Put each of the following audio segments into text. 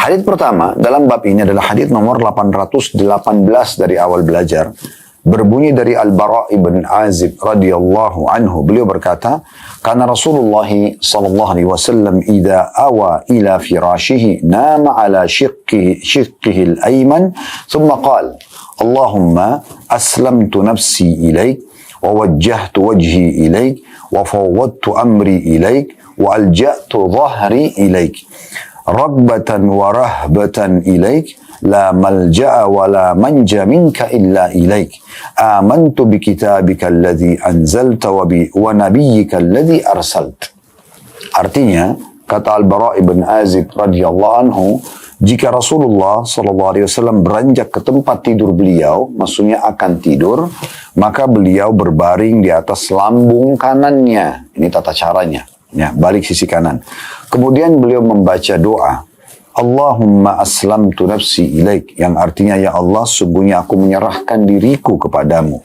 Hadits pertama dalam bab ini adalah hadits nomor 818 dari awal belajar. Berbunyi dari Al-Bara' ibn Azib radhiyallahu anhu. Beliau berkata, "Kana Rasulullah sallallahu alaihi wasallam idza awa ila firashihi nama ala shiqqihi al-ayman, thumma qala, Allahumma aslamtu nafsi ilaik wa wajjahtu wajhi ilaik wa fawwadtu amri ilaik wa alja'tu dhahri ilaik ragbatan wa rahbatan ilaik la malja'a wa la manja minka illa ilaik amantu bi kitabika alladhi anzalta wa nabiyyika alladhi arsalt." Artinya, kata Al-Bara' ibn Azib radhiyallahu anhu, jika Rasulullah SAW beranjak ke tempat tidur beliau, maksudnya akan tidur, maka beliau berbaring di atas lambung kanannya. Ini tata caranya, ya, balik sisi kanan. Kemudian beliau membaca doa, Allahumma aslamtu nafsi ilaik, yang artinya, ya Allah, sungguhnya aku menyerahkan diriku kepadamu.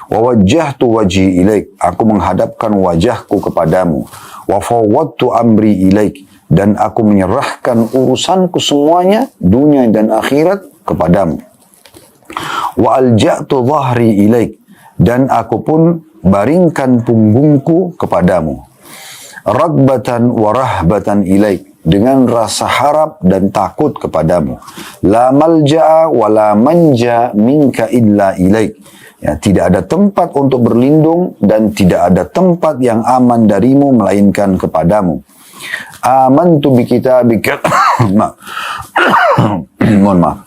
Wa wajjahtu wajhi ilaik, aku menghadapkan wajahku kepadamu. Wa fawwadtu amri ilaik, dan aku menyerahkan urusanku semuanya, dunia dan akhirat, kepadamu. Wa alja'tu dhahri ilaik, dan aku pun baringkan punggungku kepadamu. Ragbatan wa rahbatan ilaik, dengan rasa harap dan takut kepadamu. La malja'a wa la manja minka illa ilaik. Ya, tidak ada tempat untuk berlindung dan tidak ada tempat yang aman darimu melainkan kepadamu. Amantu bi kitabika mohon maaf.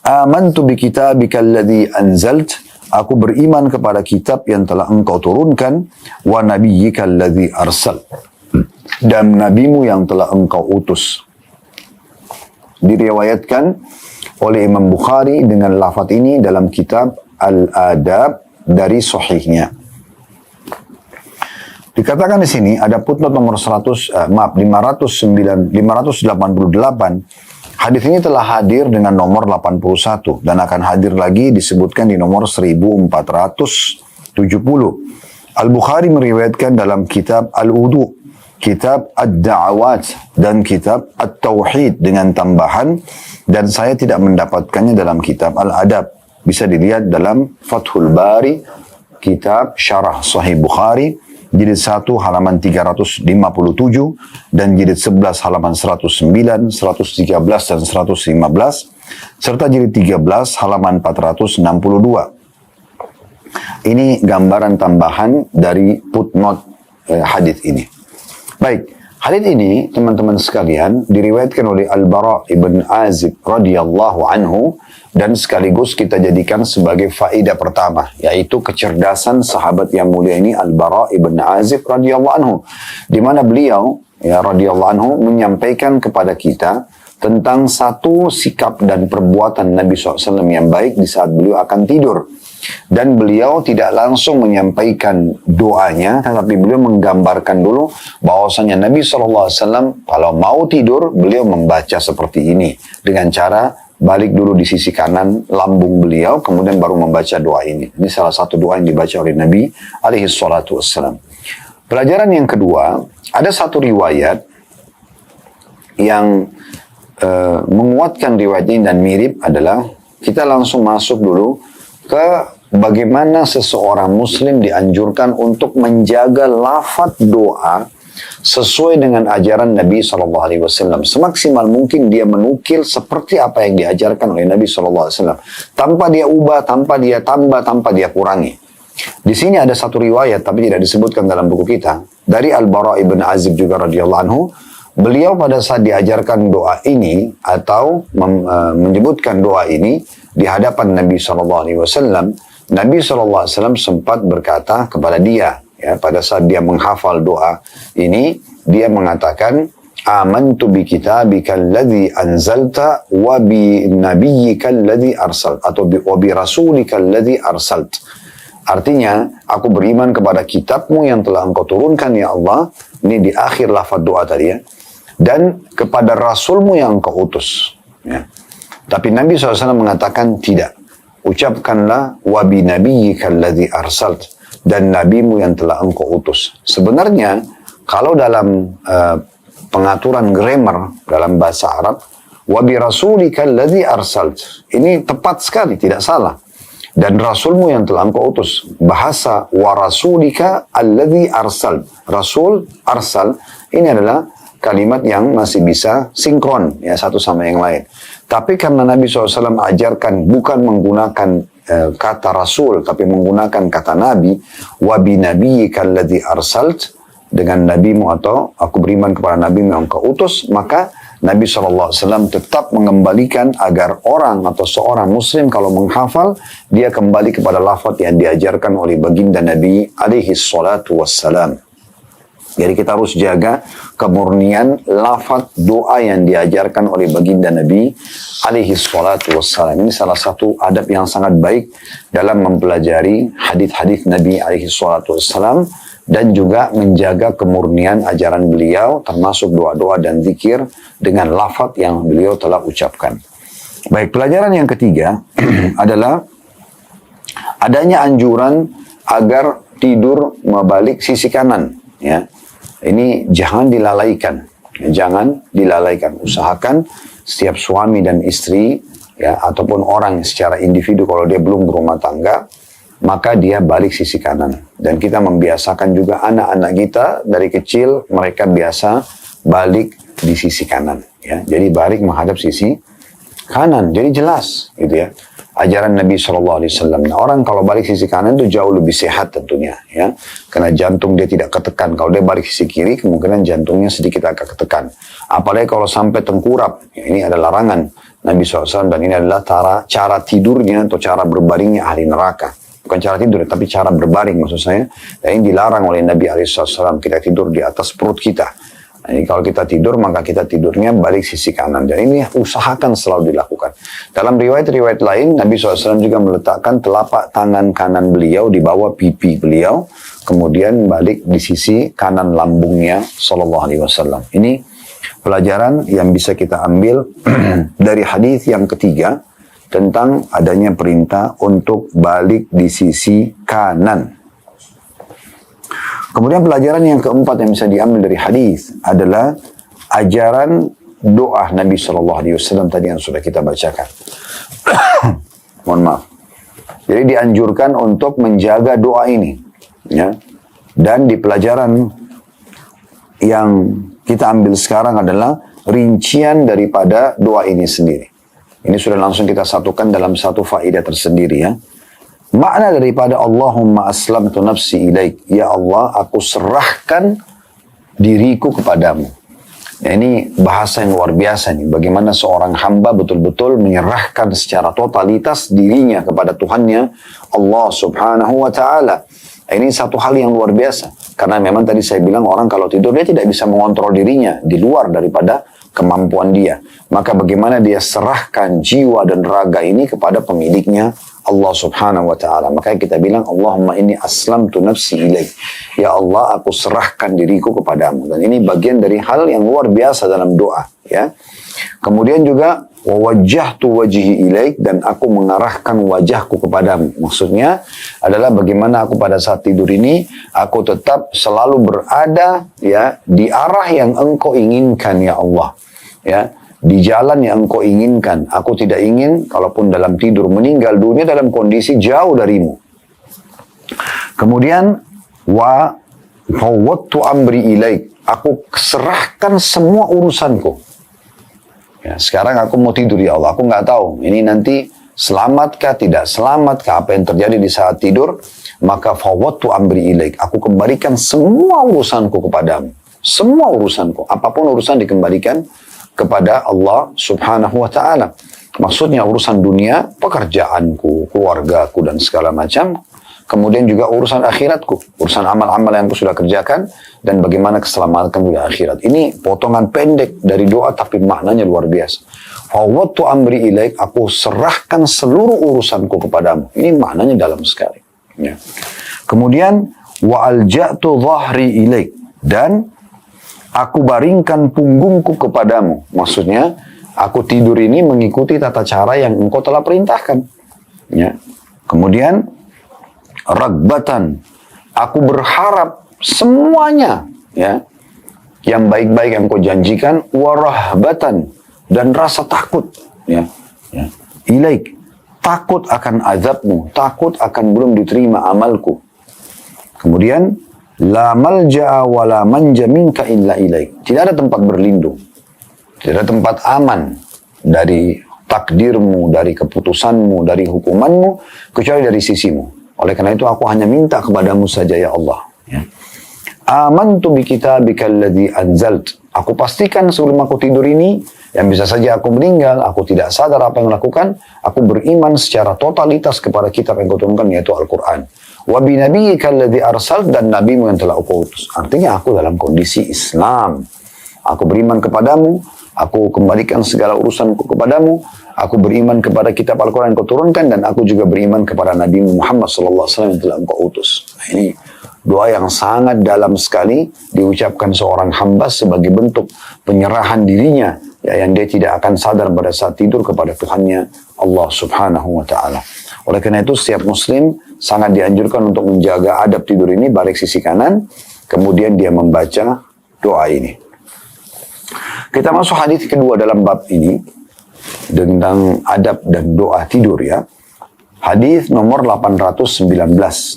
Amantu bi kitabika alladhi anzalt, aku beriman kepada kitab yang telah engkau turunkan, wa nabiyyika alladhi arsal, dan nabimu yang telah engkau utus. Diriwayatkan oleh Imam Bukhari dengan lafaz ini dalam kitab Al-Adab dari sahihnya. Dikatakan di sini ada footnote nomor 588. Hadis ini telah hadir dengan nomor 81 dan akan hadir lagi disebutkan di nomor 1470. Al-Bukhari meriwayatkan dalam kitab Al-Wudu, kitab Ad-Da'awat, dan kitab At-Tauhid dengan tambahan, dan saya tidak mendapatkannya dalam kitab Al-Adab. Bisa dilihat dalam Fathul Bari, kitab Syarah Sahih Bukhari, jilid 1 halaman 357 dan jilid 11 halaman 109, 113 dan 115 serta jilid 13 halaman 462. Ini gambaran tambahan dari footnote hadis ini. Baik, hadis ini teman-teman sekalian diriwayatkan oleh Al-Bara' ibn Azib radhiyallahu anhu, dan sekaligus kita jadikan sebagai faedah pertama, yaitu kecerdasan sahabat yang mulia ini Al-Bara' ibn Azib radhiyallahu anhu, di mana beliau ya radhiyallahu anhu menyampaikan kepada kita tentang satu sikap dan perbuatan Nabi SAW yang baik di saat beliau akan tidur. Dan beliau tidak langsung menyampaikan doanya, tetapi beliau menggambarkan dulu bahwasanya Nabi SAW kalau mau tidur, beliau membaca seperti ini dengan cara balik dulu di sisi kanan lambung beliau, kemudian baru membaca doa ini. Ini salah satu doa yang dibaca oleh Nabi SAW. Pelajaran yang kedua, ada satu riwayat yang menguatkan riwayat ini dan mirip adalah, kita langsung masuk dulu ke bagaimana seseorang muslim dianjurkan untuk menjaga lafaz doa sesuai dengan ajaran Nabi SAW. Semaksimal mungkin dia menukil seperti apa yang diajarkan oleh Nabi SAW. Tanpa dia ubah, tanpa dia tambah, tanpa dia kurangi. Di sini ada satu riwayat, tapi tidak disebutkan dalam buku kita. Dari Al-Bara' ibn Azib juga radhiyallahu anhu. Beliau pada saat diajarkan doa ini, atau menyebutkan doa ini di hadapan Nabi SAW, Nabi SAW sempat berkata kepada dia, ya, pada saat dia menghafal doa ini, dia mengatakan, Amantu bi kitabika alladhi anzalta wa bi nabiyyika alladhi arsalt, atau wa bi rasulika alladhi arsalt. Artinya, aku beriman kepada kitabmu yang telah engkau turunkan, ya Allah. Ini di akhir lafaz doa tadi, ya. Dan kepada rasulmu yang engkau utus. Ya. Tapi Nabi SAW mengatakan tidak. Ucapkanlah wa bi nabiyyika alladhi arsalt, dan nabimu yang telah engkau utus. Sebenarnya kalau dalam pengaturan grammar dalam bahasa Arab, wa bi rasulika alladhi arsalt. Ini tepat sekali, tidak salah. Dan rasulmu yang telah engkau utus. Bahasa wa rasulika alladhi arsal. Rasul, arsal, ini adalah kalimat yang masih bisa sinkron ya satu sama yang lain. Tapi karena Nabi SAW ajarkan bukan menggunakan kata rasul, tapi menggunakan kata nabi, wa bi nabiyyika alladhi arsalt, dengan nabimu atau aku beriman kepada nabimu yang kau utus, maka Nabi SAW tetap mengembalikan agar orang atau seorang muslim kalau menghafal, dia kembali kepada lafaz yang diajarkan oleh baginda Nabi alaihi salatu wassalam. Jadi kita harus jaga kemurnian lafaz doa yang diajarkan oleh baginda Nabi alaihi salatu wassalam. Ini salah satu adab yang sangat baik dalam mempelajari hadis-hadis Nabi alaihi salatu wassalam, dan juga menjaga kemurnian ajaran beliau, termasuk doa-doa dan zikir dengan lafaz yang beliau telah ucapkan. Baik, pelajaran yang ketiga adalah adanya anjuran agar tidur membalik sisi kanan. Ya, ini jangan dilalaikan, jangan dilalaikan. Usahakan setiap suami dan istri, ya, ataupun orang secara individu kalau dia belum berumah tangga, maka dia balik sisi kanan. Dan kita membiasakan juga anak-anak kita dari kecil, mereka biasa balik di sisi kanan. Ya. Jadi balik menghadap sisi kanan. Jadi jelas gitu ya. Ajaran Nabi SAW. Nah, orang kalau balik sisi kanan itu jauh lebih sehat tentunya. Ya. Karena jantung dia tidak ketekan. Kalau dia balik sisi kiri, kemungkinan jantungnya sedikit agak ketekan. Apalagi kalau sampai tengkurap. Ya, ini ada larangan Nabi SAW. Dan ini adalah cara tidurnya atau cara berbaringnya ahli neraka. Bukan cara tidur, tapi cara berbaring maksud saya. Dan ini dilarang oleh Nabi SAW. Kita tidur di atas perut kita. Nah, ini kalau kita tidur, maka kita tidurnya balik sisi kanan. Dan ini usahakan selalu dilakukan. Dalam riwayat-riwayat lain, Nabi SAW juga meletakkan telapak tangan kanan beliau di bawah pipi beliau. Kemudian balik di sisi kanan lambungnya SAW. Ini pelajaran yang bisa kita ambil dari hadis yang ketiga, tentang adanya perintah untuk balik di sisi kanan. Kemudian pelajaran yang keempat yang bisa diambil dari hadis adalah ajaran doa Nabi SAW tadi yang sudah kita bacakan. Mohon maaf. Jadi dianjurkan untuk menjaga doa ini. Ya. Dan di pelajaran yang kita ambil sekarang adalah rincian daripada doa ini sendiri. Ini sudah langsung kita satukan dalam satu faedah tersendiri ya. Makna daripada Allahumma aslamtu nafsi ilaik. Ya Allah, aku serahkan diriku kepadamu. Ya, ini bahasa yang luar biasa nih. Bagaimana seorang hamba betul-betul menyerahkan secara totalitas dirinya kepada Tuhannya Allah subhanahu wa ta'ala. Ini satu hal yang luar biasa. Karena memang tadi saya bilang orang kalau tidur dia tidak bisa mengontrol dirinya di luar daripada kemampuan dia. Maka bagaimana dia serahkan jiwa dan raga ini kepada pemiliknya Allah subhanahu wa ta'ala. Makanya kita bilang Allahumma inni aslamtu nafsi ilaik. Ya Allah, aku serahkan diriku kepadamu. Dan ini bagian dari hal yang luar biasa dalam doa. Ya. Kemudian juga wawajjahtu wajhi ilaik, dan aku mengarahkan wajahku kepadamu. Maksudnya adalah bagaimana aku pada saat tidur ini aku tetap selalu berada ya di arah yang engkau inginkan ya Allah. Ya, di jalan yang engkau inginkan. Aku tidak ingin kalaupun dalam tidur meninggal dunia dalam kondisi jauh darimu. Kemudian wa fawwadtu amri ilaik. Aku serahkan semua urusanku. Ya, sekarang aku mau tidur ya Allah. Aku nggak tahu ini nanti selamatkah, tidak selamatkah, apa yang terjadi di saat tidur. Maka fawwadtu amri ilaik. Aku kembalikan semua urusanku kepadamu. Semua urusanku. Apapun urusan dikembalikan kepada Allah subhanahu wa ta'ala. Maksudnya urusan dunia, pekerjaanku, keluargaku, dan segala macam. Kemudian juga urusan akhiratku. Urusan amal-amal yang aku sudah kerjakan. Dan bagaimana keselamatan di akhirat. Ini potongan pendek dari doa tapi maknanya luar biasa. Fawwadtu amri ilaik. Aku serahkan seluruh urusanku kepadamu. Ini maknanya dalam sekali. Ya. Kemudian wa alja'tu dhahri ilaik. Dan aku baringkan punggungku kepadamu. Maksudnya, aku tidur ini mengikuti tata cara yang engkau telah perintahkan. Ya. Kemudian, ragbatan. Aku berharap semuanya. Ya. Yang baik-baik yang engkau janjikan. Warahbatan. dan rasa takut. Ya, ya. Ilaik, takut akan azabmu, takut akan belum diterima amalku. Kemudian, la malja'a wa la manja minka illa ilaik. Tidak ada tempat berlindung, tidak ada tempat aman dari takdirmu, dari keputusanmu, dari hukumanmu, kecuali dari sisimu. Oleh karena itu aku hanya minta kepadamu saja ya Allah. Ya. Amantu bi kitabika alladhi anzalt. Aku pastikan sebelum aku tidur ini, yang bisa saja aku meninggal, aku tidak sadar apa yang lakukan, aku beriman secara totalitas kepada kitab yang kau turunkan, yaitu Al-Quran. Wa bi nabiyyika alladhi arsalt, dan nabimu yang telah aku utus. Artinya aku dalam kondisi Islam. Aku beriman kepadamu, aku kembalikan segala urusanku kepadamu, aku beriman kepada kitab Al-Quran yang kau turunkan, dan aku juga beriman kepada Nabi Muhammad SAW yang telah engkau utus. Nah, ini doa yang sangat dalam sekali diucapkan seorang hamba sebagai bentuk penyerahan dirinya, ya, yang dia tidak akan sadar pada saat tidur kepada Tuhannya Allah Subhanahu wa Ta'ala. Oleh karena itu setiap muslim sangat dianjurkan untuk menjaga adab tidur ini, balik sisi kanan, kemudian dia membaca doa ini. Kita masuk hadis kedua dalam bab ini tentang adab dan doa tidur, ya. Hadis nomor 819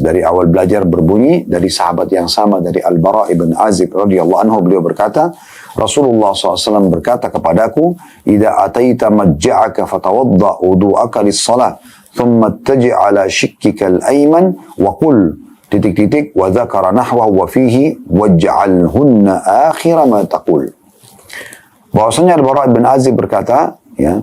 dari awal belajar berbunyi dari sahabat yang sama, dari Al-Bara ibn Azib radhiyallahu anhu. Beliau berkata, Rasulullah SAW berkata kepadaku, "Idza ataita majja'aka fatawadda wudu'aka lis-shalah, thumma ittaji' ala shikkika al-ayman wa qul titik-titik wa dzakara nahwahu wa fihi waj'alhunna akhira ma taqul." Bahwasanya Al-Bara ibn Azib berkata, ya,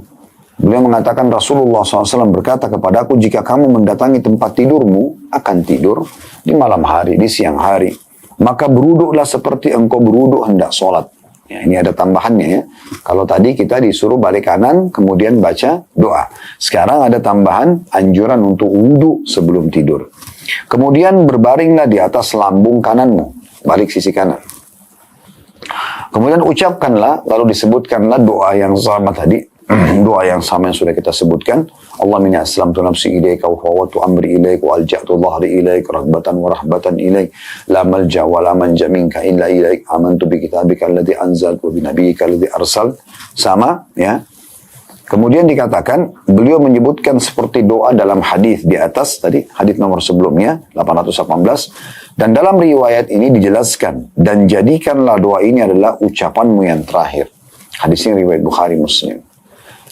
beliau mengatakan Rasulullah SAW berkata kepadaku, jika kamu mendatangi tempat tidurmu, akan tidur di malam hari, di siang hari, maka beruduklah seperti engkau beruduk hendak sholat. Ya, ini ada tambahannya, ya. Kalau tadi kita disuruh balik kanan, kemudian baca doa. Sekarang ada tambahan anjuran untuk wudhu sebelum tidur. Kemudian berbaringlah di atas lambung kananmu, balik sisi kanan. Kemudian ucapkanlah, lalu disebutkanlah doa yang sama tadi, doa yang sama yang sudah kita sebutkan. Allahumma aslamtu nafsi ilaika wa fawwadtu amri ilaika wa alja'tu dhahri ilaika raghbatan wa rahbatan ilaika la malja wa la manja minka illa ilaika amantu bi kitabika alladhi anzalta wa bi nabiyyika alladhi arsalt. Sama, ya. Kemudian dikatakan, beliau menyebutkan seperti doa dalam hadis di atas tadi, hadis nomor sebelumnya 818, dan dalam riwayat ini dijelaskan, dan jadikanlah doa ini adalah ucapanmu yang terakhir. Hadis ini riwayat Bukhari Muslim.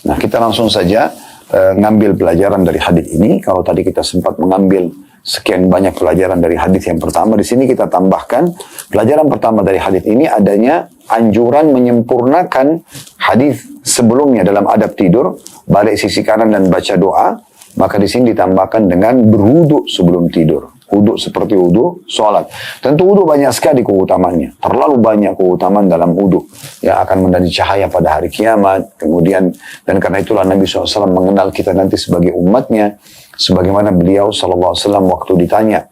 Nah, kita langsung saja ngambil pelajaran dari hadis ini. Kalau tadi kita sempat mengambil sekian banyak pelajaran dari hadis yang pertama, di sini kita tambahkan pelajaran pertama dari hadis ini adanya anjuran menyempurnakan hadis sebelumnya dalam adab tidur, balik sisi kanan dan baca doa. Maka di sini ditambahkan dengan berwudu sebelum tidur. Wudu seperti wudu sholat. Tentu wudu banyak sekali keutamaannya. Terlalu banyak keutamaan dalam wudu yang akan menjadi cahaya pada hari kiamat. Kemudian, dan karena itulah Nabi SAW mengenal kita nanti sebagai umatnya. Sebagaimana beliau SAW waktu ditanya,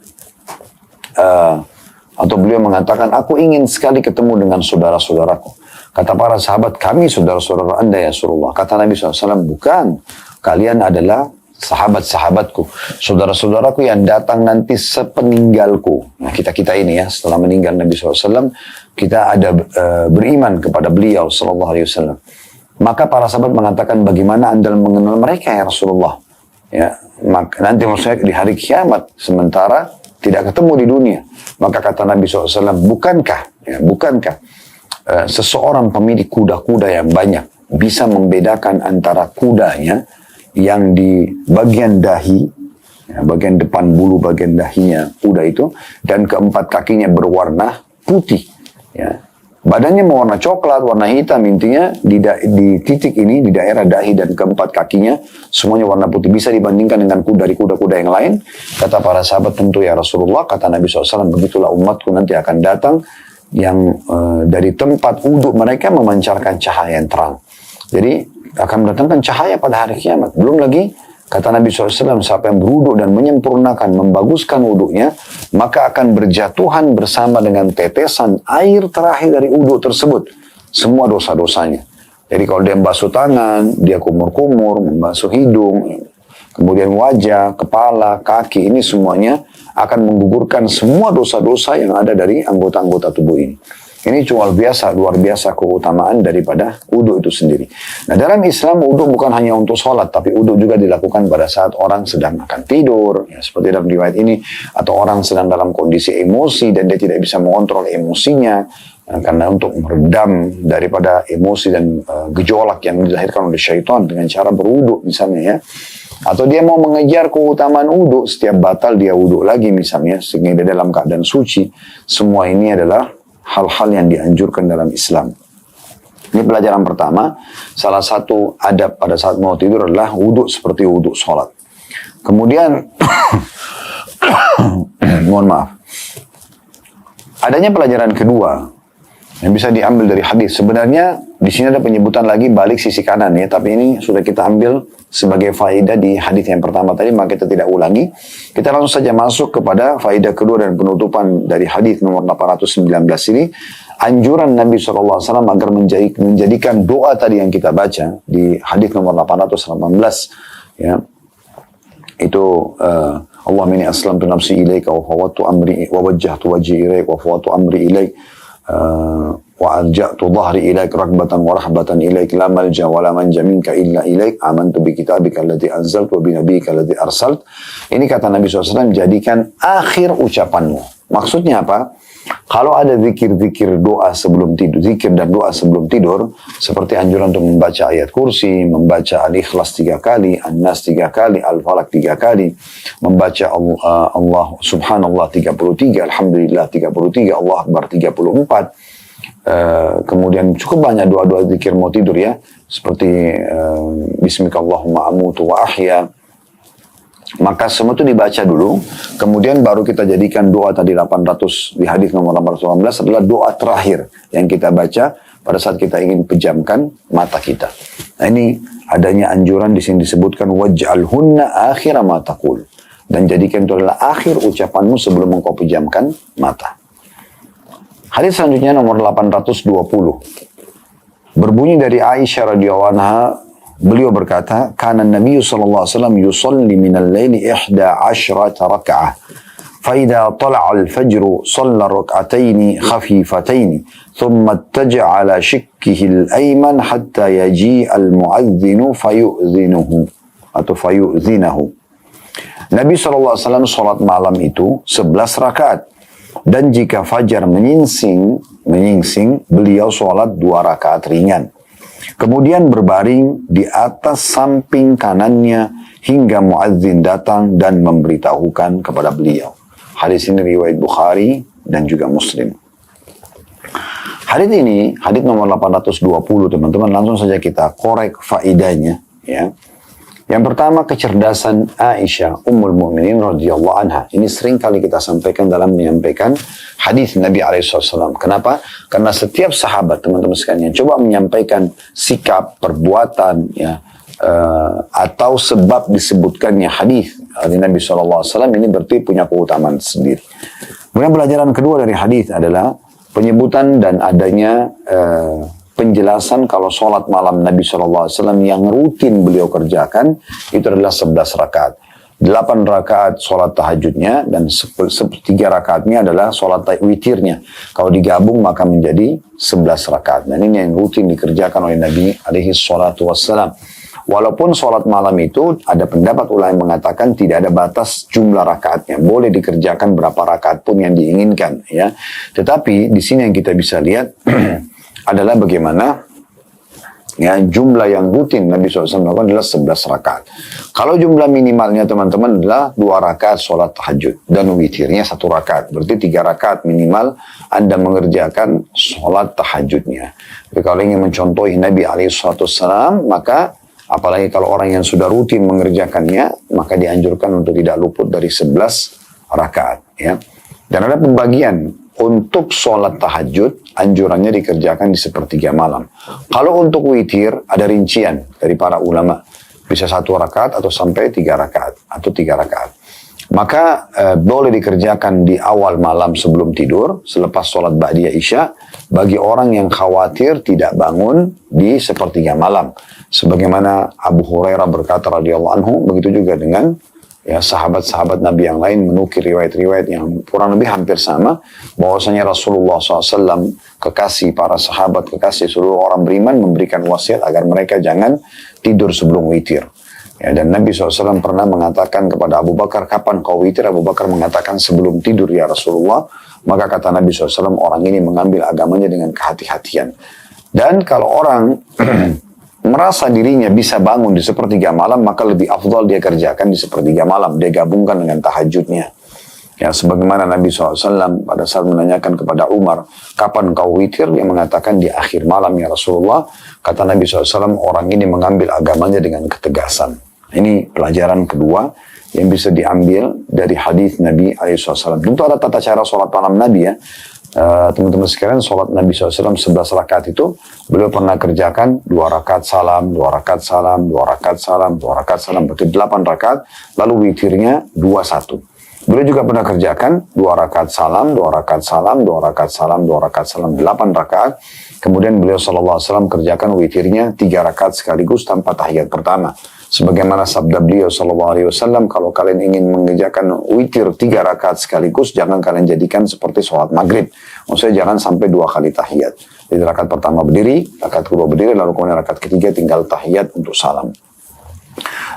atau beliau mengatakan, aku ingin sekali ketemu dengan saudara-saudaraku. Kata para sahabat, kami saudara-saudara anda ya Rasulullah. Kata Nabi SAW, bukan. Kalian adalah sahabat-sahabatku, saudara-saudaraku yang datang nanti sepeninggalku. Nah, kita ini ya, setelah meninggal Nabi SAW, kita ada beriman kepada beliau SAW. Maka para sahabat mengatakan, bagaimana anda mengenal mereka ya Rasulullah? Ya, nanti maksudnya di hari kiamat, sementara tidak ketemu di dunia. Maka kata Nabi SAW, bukankah seseorang pemilik kuda-kuda yang banyak bisa membedakan antara kudanya yang di bagian dahi, ya, bagian depan bulu bagian dahinya kuda itu, dan keempat kakinya berwarna putih, ya. Badannya mewarna coklat, warna hitam, intinya di titik ini, di daerah dahi dan keempat kakinya, semuanya warna putih. Bisa dibandingkan dengan kuda-kuda yang lain. Kata para sahabat, tentu ya Rasulullah, kata Nabi SAW, begitulah umatku nanti akan datang, yang dari tempat wudhu mereka memancarkan cahaya yang terang. Jadi, akan mendatangkan cahaya pada hari kiamat. Belum lagi, kata Nabi SAW, siapa yang berwudhu dan menyempurnakan, membaguskan wudhunya, maka akan berjatuhan bersama dengan tetesan air terakhir dari wudhu tersebut semua dosa-dosanya. Jadi kalau dia membasuh tangan, dia kumur-kumur, membasuh hidung, kemudian wajah, kepala, kaki, ini semuanya akan menggugurkan semua dosa-dosa yang ada dari anggota-anggota tubuh ini. Ini luar biasa keutamaan daripada wudhu itu sendiri. Nah, dalam Islam wudhu bukan hanya untuk sholat, tapi wudhu juga dilakukan pada saat orang sedang akan tidur, ya, seperti dalam riwayat ini, atau orang sedang dalam kondisi emosi dan dia tidak bisa mengontrol emosinya, karena untuk meredam daripada emosi dan gejolak yang dilahirkan oleh syaitan dengan cara berwudhu misalnya ya. Atau dia mau mengejar keutamaan wudhu, setiap batal dia wudhu lagi misalnya, sehingga dia dalam keadaan suci. Semua ini adalah hal-hal yang dianjurkan dalam Islam. Ini pelajaran pertama. Salah satu adab pada saat mau tidur adalah wudhu seperti wudhu sholat. Kemudian, mohon maaf, adanya pelajaran kedua yang bisa diambil dari hadis. Sebenarnya di sini ada penyebutan lagi balik sisi kanan ya, tapi ini sudah kita ambil sebagai faedah di hadis yang pertama tadi, maka kita tidak ulangi. Kita langsung saja masuk kepada faedah kedua dan penutupan dari hadis nomor 819 ini. Anjuran Nabi SAW agar menjadikan doa tadi yang kita baca di hadis nomor 818 ya. Itu Allahumma inni aslamtu nafsi ilaika wa fawwadtu amri wa wajjahtu wajhi ilaika wa fawwadtu amri ilaika wa alja'tu dhahri ilaik rakbatan wa rahbatan ilaik la malja wa la manja minka illa ilaik amantu bi kitabika alladhi anzaltu wa bi nabiyyika alladhi arsalt. Ini kata Nabi SAW, jadikan akhir ucapanmu. Maksudnya apa? Kalau ada zikir-zikir doa sebelum tidur, zikir dan doa sebelum tidur, seperti anjuran untuk membaca ayat kursi, membaca Al-Ikhlas 3 kali, An-Nas 3 kali, Al-Falaq 3 kali, membaca Allah Subhanallah 33, Alhamdulillah 33, Allah Akbar 34. Kemudian cukup banyak doa-doa zikir mau tidur ya, seperti Bismikallahumma amutu wa ahya. Maka semua itu dibaca dulu, kemudian baru kita jadikan doa tadi 800 di hadis nomor 818 adalah doa terakhir yang kita baca pada saat kita ingin pejamkan mata kita. Nah, ini adanya anjuran di sini disebutkan waj'alhunna akhira ma taqul, dan jadikan itu adalah akhir ucapanmu sebelum engkau pejamkan mata. Hadis selanjutnya nomor 820 berbunyi dari Aisyah radhiyallahu anha. Beliau berkata, "Kana Nabi sallallahu alaihi wasallam yusalli min al-laili 11 rak'ah. Fa idza tala'a al-fajr shalla rak'atayn khafifatayn, thumma ittaja'a ala shikkihi al-ayman hatta yaji'a al-mu'adhdhin fayu'dhinuhu atau fayu'dhinahu." Nabi sallallahu alaihi wasallam salat malam itu 11 rakaat. Dan jika fajar menyingsing, beliau salat 2 rakaat ringan. Kemudian berbaring di atas samping kanannya hingga muadzin datang dan memberitahukan kepada beliau. Hadis ini riwayat Bukhari dan juga Muslim. Hadis ini, hadis nomor 820 teman-teman, langsung saja kita korek faedahnya ya. Yang pertama, kecerdasan Aisyah Ummul Mukminin radhiyallahu anha. Ini sering kali kita sampaikan dalam menyampaikan hadis Nabi SAW. Kenapa? Karena setiap sahabat, teman-teman sekalian, coba menyampaikan sikap, perbuatan, ya, atau sebab disebutkannya hadis dari Nabi SAW, ini berarti punya keutamaan sendiri. Kemudian pelajaran kedua dari hadis adalah penyebutan dan adanya penjelasan kalau sholat malam Nabi SAW yang rutin beliau kerjakan itu adalah 11 rakaat. 8 rakaat sholat tahajudnya dan 3 rakaatnya adalah sholat witirnya. Kalau digabung maka menjadi 11 rakaat. Dan ini yang rutin dikerjakan oleh Nabi SAW. Walaupun sholat malam itu ada pendapat ulama yang mengatakan tidak ada batas jumlah rakaatnya. Boleh dikerjakan berapa rakaat pun yang diinginkan. Ya. Tetapi di sini yang kita bisa lihat adalah bagaimana ya, jumlah yang rutin Nabi SAW melakukan adalah 11 rakaat. Kalau jumlah minimalnya teman-teman adalah 2 rakaat sholat tahajud dan witirnya 1 rakaat. Berarti 3 rakaat minimal Anda mengerjakan sholat tahajudnya. Tapi kalau ingin mencontohi Nabi SAW, maka apalagi kalau orang yang sudah rutin mengerjakannya, maka dianjurkan untuk tidak luput dari 11 rakaat. Ya. Dan ada pembagian. Untuk sholat tahajud, anjurannya dikerjakan di sepertiga malam. Kalau untuk witir, ada rincian dari para ulama. Bisa 1 rakaat atau sampai 3 rakaat. Atau 3 rakaat. Maka boleh dikerjakan di awal malam sebelum tidur, selepas sholat ba'diyah isya, bagi orang yang khawatir tidak bangun di sepertiga malam. Sebagaimana Abu Hurairah berkata radhiyallahu anhu, begitu juga dengan ya sahabat-sahabat Nabi yang lain menukir riwayat-riwayat yang kurang lebih hampir sama, bahwasanya Rasulullah SAW, kekasih para sahabat, kekasih seluruh orang beriman, memberikan wasiat agar mereka jangan tidur sebelum witir. Ya, dan Nabi SAW pernah mengatakan kepada Abu Bakar, kapan kau witir? Abu Bakar mengatakan sebelum tidur ya Rasulullah. Maka kata Nabi SAW, orang ini mengambil agamanya dengan kehati-hatian. Dan kalau orang merasa dirinya bisa bangun di sepertiga malam, maka lebih afdal dia kerjakan di sepertiga malam. Dia gabungkan dengan tahajudnya. Ya, sebagaimana Nabi SAW pada saat menanyakan kepada Umar, kapan kau witir? Dia mengatakan di akhir malam ya Rasulullah. Kata Nabi SAW, orang ini mengambil agamanya dengan ketegasan. Ini pelajaran kedua yang bisa diambil dari hadis Nabi SAW. Tentu ada tata cara sholat malam Nabi ya. Teman-teman sekalian, sholat Nabi SAW 11 rakaat itu beliau pernah kerjakan 2 rakaat salam, 2 rakaat salam, 2 rakaat salam, 2 rakaat salam, berarti 8 rakaat, lalu witirnya 2-1. Beliau juga pernah kerjakan 2 rakaat salam, 2 rakaat salam, 2 rakaat salam, 2 rakaat salam, 8 rakaat. Kemudian beliau SAW kerjakan witirnya 3 rakaat sekaligus tanpa tahiyat pertama. Sebagaimana sabda beliau SAW, kalau kalian ingin mengerjakan witir 3 rakaat sekaligus, jangan kalian jadikan seperti sholat maghrib. Maksudnya jangan sampai 2 kali tahiyat. Jadi rakaat pertama berdiri, rakaat kedua berdiri, lalu kemudian rakaat ketiga tinggal tahiyat untuk salam.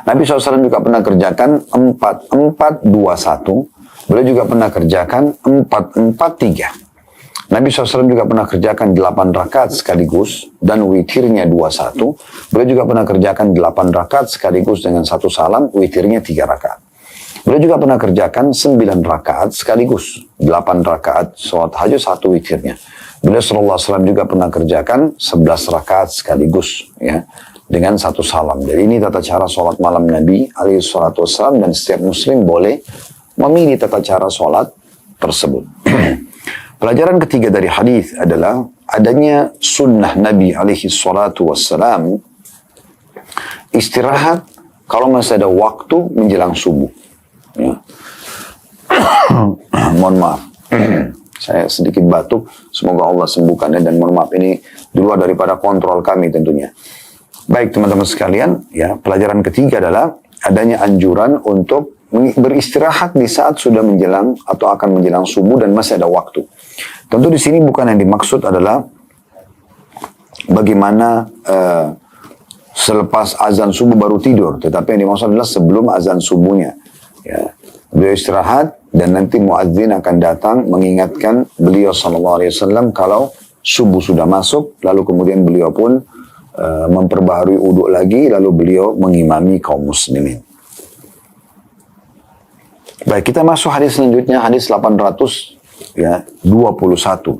Nabi SAW juga pernah kerjakan 4-4-2-1. Beliau juga pernah kerjakan 4-4-3. Nabi SAW juga pernah kerjakan 8 rakaat sekaligus dan witirnya 2-1. Beliau juga pernah kerjakan 8 rakaat sekaligus dengan 1 salam, witirnya 3 rakaat. Beliau juga pernah kerjakan 9 rakaat sekaligus, 8 rakaat sholat tahajud, 1 witirnya. Beliau SAW juga pernah kerjakan 11 rakaat sekaligus ya, dengan 1 salam. Jadi ini tata cara sholat malam Nabi SAW, dan setiap muslim boleh memilih tata cara sholat tersebut. Pelajaran ketiga dari hadis adalah adanya sunnah Nabi SAW istirahat kalau masih ada waktu menjelang subuh. Ya. Mohon maaf, saya sedikit batuk. Semoga Allah sembuhkannya, dan mohon maaf ini di luar daripada kontrol kami tentunya. Baik teman-teman sekalian, ya pelajaran ketiga adalah adanya anjuran untuk beristirahat di saat sudah menjelang atau akan menjelang subuh dan masih ada waktu. Tentu di sini bukan yang dimaksud adalah bagaimana selepas azan subuh baru tidur, tetapi yang dimaksud adalah sebelum azan subuhnya. Ya, beliau istirahat dan nanti muadzin akan datang mengingatkan beliau SAW kalau subuh sudah masuk, lalu kemudian beliau pun memperbaharui uduk lagi, lalu beliau mengimami kaum muslimin. Baik, kita masuk hadis selanjutnya, hadis 821.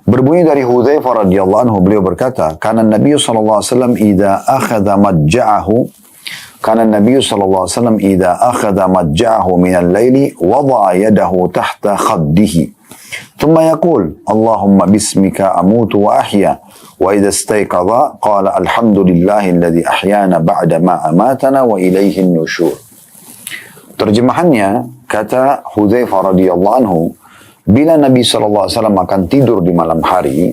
Berbunyi dari Hudzaifah radhiyallahu anhu, beliau berkata, "Kana Nabi sallallahu alaihi wasallam idza akhadha madja'ahu, kana Nabi sallallahu alaihi wasallam idza akhadha madja'ahu min al-laili wada'a yadahu tahta khaddihi. Thumma yaqul, Allahumma bismika amutu wa ahya. Wa idza istayqadha qala alhamdulillahi alladhi ahyana ba'da ma amatana wa ilayhi an-nusyur." Terjemahannya, kata Hudzaifah radhiyallahu anhu, bila Nabi SAW akan tidur di malam hari,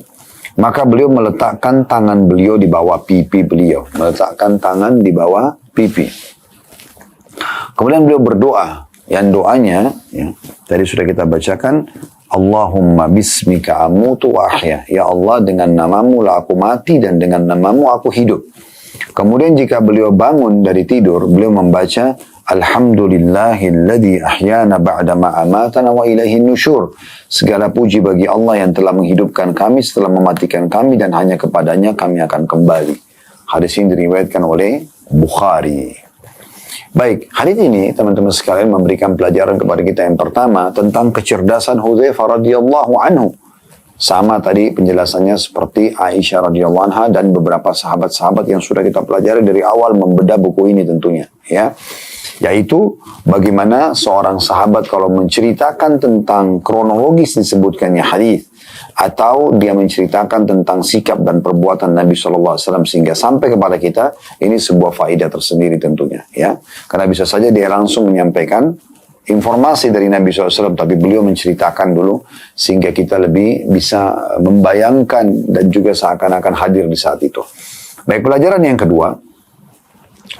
maka beliau meletakkan tangan beliau di bawah pipi beliau. Meletakkan tangan di bawah pipi. Kemudian beliau berdoa. Yang doanya, ya, tadi sudah kita bacakan, Allahumma bismika amutu wa ahya. Ya Allah, dengan namamu lah aku mati dan dengan namamu aku hidup. Kemudian jika beliau bangun dari tidur, beliau membaca Alhamdulillahilladzi ahyana ba'da ma amatana wa ilaihin nusyur. Segala puji bagi Allah yang telah menghidupkan kami setelah mematikan kami, dan hanya kepadanya kami akan kembali. Hadis ini diriwayatkan oleh Bukhari. Baik, hadis ini teman-teman sekalian memberikan pelajaran kepada kita yang pertama tentang kecerdasan Hudzaifah radhiyallahu anhu. Sama tadi penjelasannya seperti Aisyah radhiyallahu anha dan beberapa sahabat-sahabat yang sudah kita pelajari dari awal membedah buku ini tentunya, ya. Yaitu bagaimana seorang sahabat kalau menceritakan tentang kronologis disebutkannya hadis, atau dia menceritakan tentang sikap dan perbuatan Nabi SAW sehingga sampai kepada kita, ini sebuah faedah tersendiri tentunya, ya. Karena bisa saja dia langsung menyampaikan informasi dari Nabi SAW, tapi beliau menceritakan dulu sehingga kita lebih bisa membayangkan dan juga seakan-akan hadir di saat itu. Baik, pelajaran yang kedua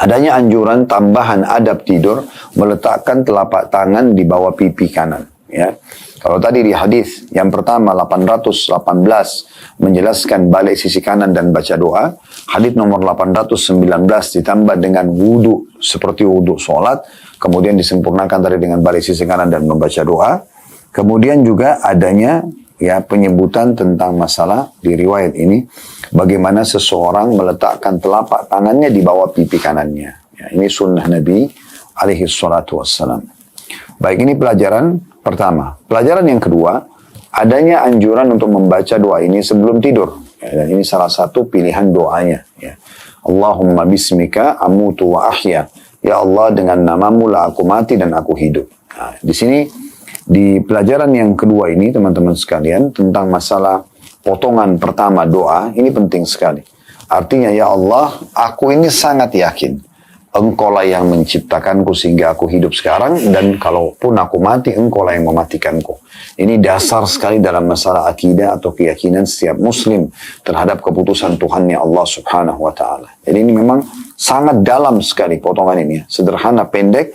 Adanya anjuran tambahan adab tidur meletakkan telapak tangan di bawah pipi kanan. Ya, kalau tadi di hadis yang pertama 818 menjelaskan balik sisi kanan dan baca doa, hadis nomor 819 ditambah dengan wudu seperti wudu sholat, kemudian disempurnakan tadi dengan balik sisi kanan dan membaca doa. Kemudian juga adanya ya penyebutan tentang masalah di riwayat ini bagaimana seseorang meletakkan telapak tangannya di bawah pipi kanannya. Ya, ini sunnah Nabi alaihi salatu wassalam. Baik, ini pelajaran pertama. Pelajaran yang kedua, adanya anjuran untuk membaca doa ini sebelum tidur. Ya, dan ini salah satu pilihan doanya. Ya. Allahumma bismika amutu wa ahya. Ya Allah, dengan namamu lah aku mati dan aku hidup. Nah, di sini di pelajaran yang kedua ini teman-teman sekalian tentang masalah potongan pertama doa ini penting sekali. Artinya ya Allah, aku ini sangat yakin Engkau lah yang menciptakanku sehingga aku hidup sekarang, dan kalaupun aku mati Engkau lah yang mematikanku. Ini dasar sekali dalam masalah akidah atau keyakinan setiap muslim terhadap keputusan Tuhannya Allah subhanahu wa ta'ala. Jadi ini memang sangat dalam sekali potongan ini. Sederhana, pendek,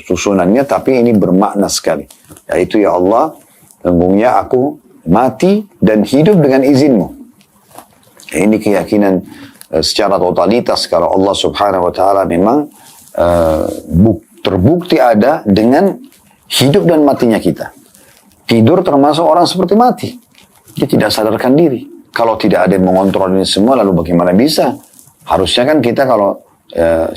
susunannya, tapi ini bermakna sekali. Yaitu ya Allah, sesungguhnya aku mati dan hidup dengan izinmu. Ini keyakinan secara totalitas kalau Allah subhanahu wa ta'ala memang terbukti ada dengan hidup dan matinya kita. Tidur termasuk orang seperti mati. Dia tidak sadarkan diri. Kalau tidak ada yang mengontrol ini semua, lalu bagaimana bisa? Harusnya kan kita kalau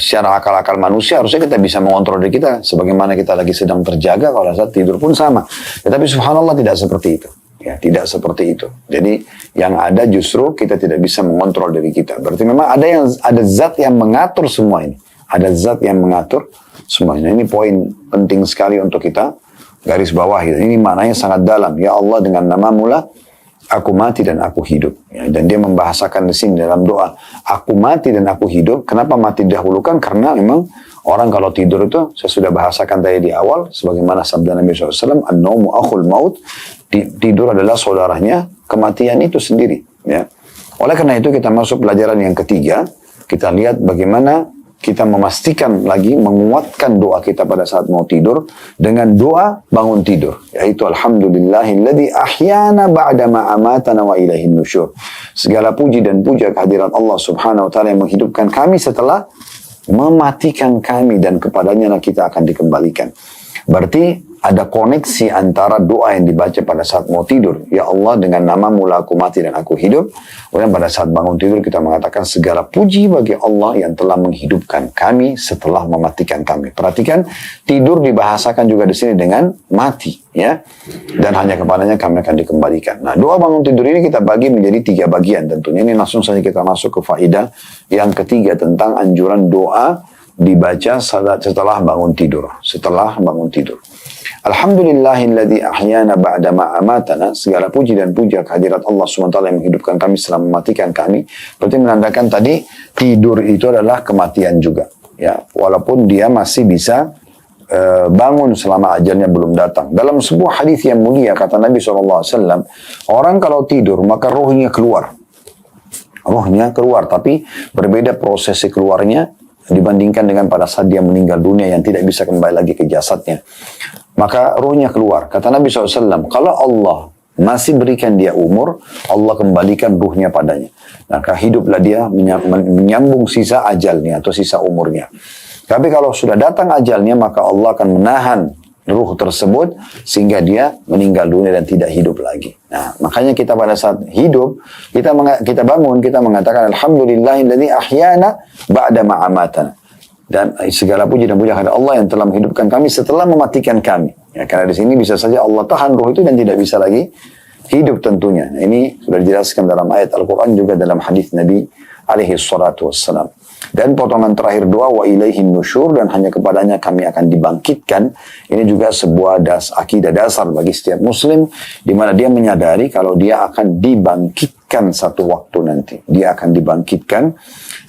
secara akal-akal manusia harusnya kita bisa mengontrol diri kita sebagaimana kita lagi sedang terjaga, kalau saat tidur pun sama. Tetapi subhanallah tidak seperti itu. Ya, tidak seperti itu. Jadi yang ada justru kita tidak bisa mengontrol diri kita. Berarti memang ada zat yang mengatur semua ini. Ada zat yang mengatur semuanya. Ini poin penting sekali untuk kita garis bawah. Ini maknanya sangat dalam. Ya Allah, dengan namamu lah aku mati dan aku hidup. Ya, dan dia membahasakan di sini dalam doa, aku mati dan aku hidup. Kenapa mati didahulukan? Karena memang orang kalau tidur itu, saya sudah bahasakan tadi di awal, sebagaimana sabda Nabi SAW, an-naumu akhul maut, tidur adalah saudaranya kematian itu sendiri. Ya. Oleh karena itu kita masuk pelajaran yang ketiga, kita lihat bagaimana kita memastikan lagi, menguatkan doa kita pada saat mau tidur dengan doa bangun tidur, yaitu alhamdulillahilladzi ahyana ba'dama amatana wa ilaihin nusyur. Segala puji dan puja kehadirat Allah subhanahu wa ta'ala yang menghidupkan kami setelah mematikan kami, dan kepadanya lah kita akan dikembalikan. Berarti ada koneksi antara doa yang dibaca pada saat mau tidur, ya Allah, dengan namamu lah aku mati dan aku hidup. Kemudian pada saat bangun tidur kita mengatakan segala puji bagi Allah yang telah menghidupkan kami setelah mematikan kami. Perhatikan, tidur dibahasakan juga di sini dengan mati, ya. Dan hanya kepadanya kami akan dikembalikan. Nah, doa bangun tidur ini kita bagi menjadi 3 bagian tentunya. Ini langsung saja kita masuk ke faedah yang ketiga tentang anjuran doa dibaca setelah bangun tidur. Setelah bangun tidur. Alhamdulillahilladzi ahyana ba'dama amatana. Segala puji dan puja kehadirat Allah SWT yang menghidupkan kami setelah mematikan kami. Berarti menandakan tadi tidur itu adalah kematian juga. Ya, walaupun dia masih bisa bangun selama ajalnya belum datang. Dalam sebuah hadis yang mulia kata Nabi SAW, orang kalau tidur maka rohnya keluar. Rohnya keluar, tapi berbeda prosesi keluarnya dibandingkan dengan pada saat dia meninggal dunia yang tidak bisa kembali lagi ke jasadnya. Maka ruhnya keluar. Kata Nabi SAW, kalau Allah masih berikan dia umur, Allah kembalikan ruhnya padanya. Maka hiduplah dia menyambung sisa ajalnya atau sisa umurnya. Tapi kalau sudah datang ajalnya, maka Allah akan menahan ruh tersebut sehingga dia meninggal dunia dan tidak hidup lagi. Nah, makanya kita pada saat hidup, kita bangun, kita mengatakan alhamdulillahilladzi ahyana ba'da ma amatana. Dan segala puji dan puja kepada Allah yang telah menghidupkan kami setelah mematikan kami. Ya, karena di sini bisa saja Allah tahan ruh itu dan tidak bisa lagi hidup tentunya. Nah, ini sudah dijelaskan dalam ayat Al-Quran juga dalam hadis Nabi alaihi salatu wassalam. Dan potongan terakhir doa wa ilaihin nusyur, dan hanya kepadanya kami akan dibangkitkan. Ini juga sebuah akidah dasar bagi setiap muslim, di mana dia menyadari kalau dia akan dibangkitkan satu waktu nanti. Dia akan dibangkitkan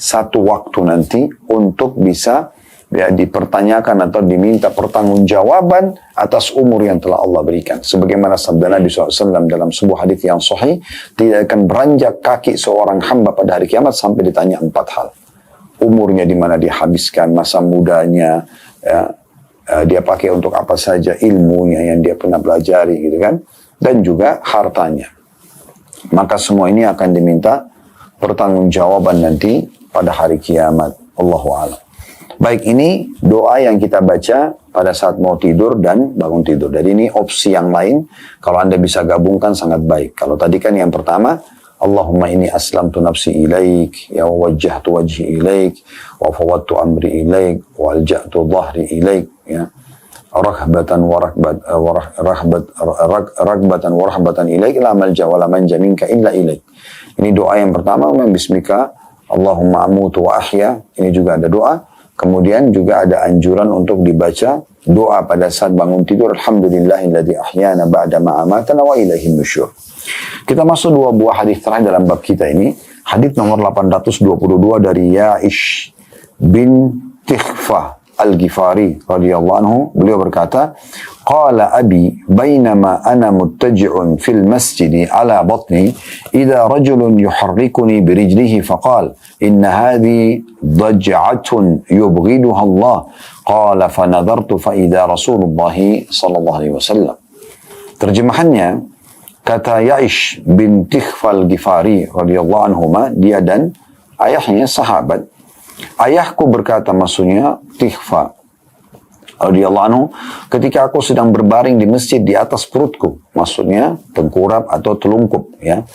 satu waktu nanti untuk bisa ya, dipertanyakan atau diminta pertanggungjawaban atas umur yang telah Allah berikan. Sebagaimana sabda Nabi SAW dalam sebuah hadis yang sahih, tidak akan beranjak kaki seorang hamba pada hari kiamat sampai ditanya 4 hal. umurnya di mana dia habiskan, masa mudanya, ya, dia pakai untuk apa saja ilmunya yang dia pernah pelajari gitu kan, dan juga hartanya. Maka semua ini akan diminta pertanggungjawaban nanti pada hari kiamat. Allahu a'lam. Baik, ini doa yang kita baca pada saat mau tidur dan bangun tidur. Jadi ini opsi yang lain, kalau Anda bisa gabungkan sangat baik. Kalau tadi kan yang pertama, Allahumma inni aslamtu nafsi ilaik, ya wajjahtu wajhi ilaik, wa fawwadtu amri ilaik, wa alja'tu dhahri ilaik, ya. Raghbatan wa rahbatan ilaik, la malja wa la manja minka illa ilaik. Ini doa yang pertama, bismika Allahumma amutu wa ahya. Ini juga ada doa. Kemudian juga ada anjuran untuk dibaca doa pada saat bangun tidur. Alhamdulillahilladzi ahyana ba'da ma amatana wa ilaihin nusyur. Kita masuk dua buah hadis terakhir dalam bab kita ini. Hadis nomor 822 dari Ya'ish bin Tikhfah Al-Ghifari radhiyallahu anhu. Beliau berkata, qala abi bainama ana muttaji'un fil masjidi ala batni idza rajulun yuharrikuni birijlihi faqala inna hadhi ضجعة يبغضها الله قال فنظرت فإذا رسول الله صلى الله عليه وسلم. Terjemahannya, kata Ya'ish bin Tikhfal Ghifari radhiyallahu anhuma, dia dan ayahnya sahabat. Ayahku berkata, maksudnya Tikhfa radhiyallahu anhu, ketika aku sedang berbaring di masjid di atas perutku, maksudnya tengkurap atau telungkup, ya.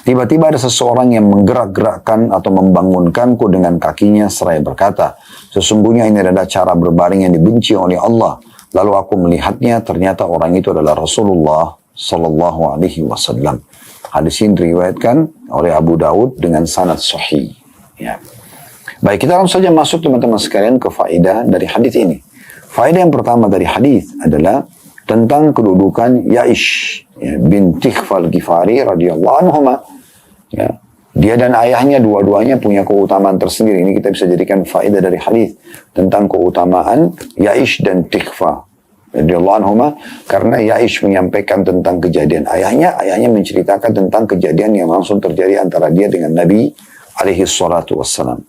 Tiba-tiba ada seseorang yang menggerak-gerakkan atau membangunkanku dengan kakinya seraya berkata, sesungguhnya ini adalah cara berbaring yang dibenci oleh Allah. Lalu aku melihatnya, ternyata orang itu adalah Rasulullah Sallallahu Alaihi Wasallam. Hadis ini diriwayatkan oleh Abu Daud dengan sanad sahih. Ya. Baik, kita langsung saja masuk teman-teman sekalian ke faedah dari hadis ini. Faedah yang pertama dari hadis adalah tentang kedudukan Ya'ish bin Tikhfal Ghifari radhiyallahu anhuma. Ya. Dia dan ayahnya dua-duanya punya keutamaan tersendiri. Ini kita bisa jadikan faedah dari hadis tentang keutamaan Ya'ish dan Tikhfa radhiyallahu anhuma, karena Ya'ish menyampaikan tentang kejadian ayahnya menceritakan tentang kejadian yang langsung terjadi antara dia dengan Nabi alaihi salatu wassalam.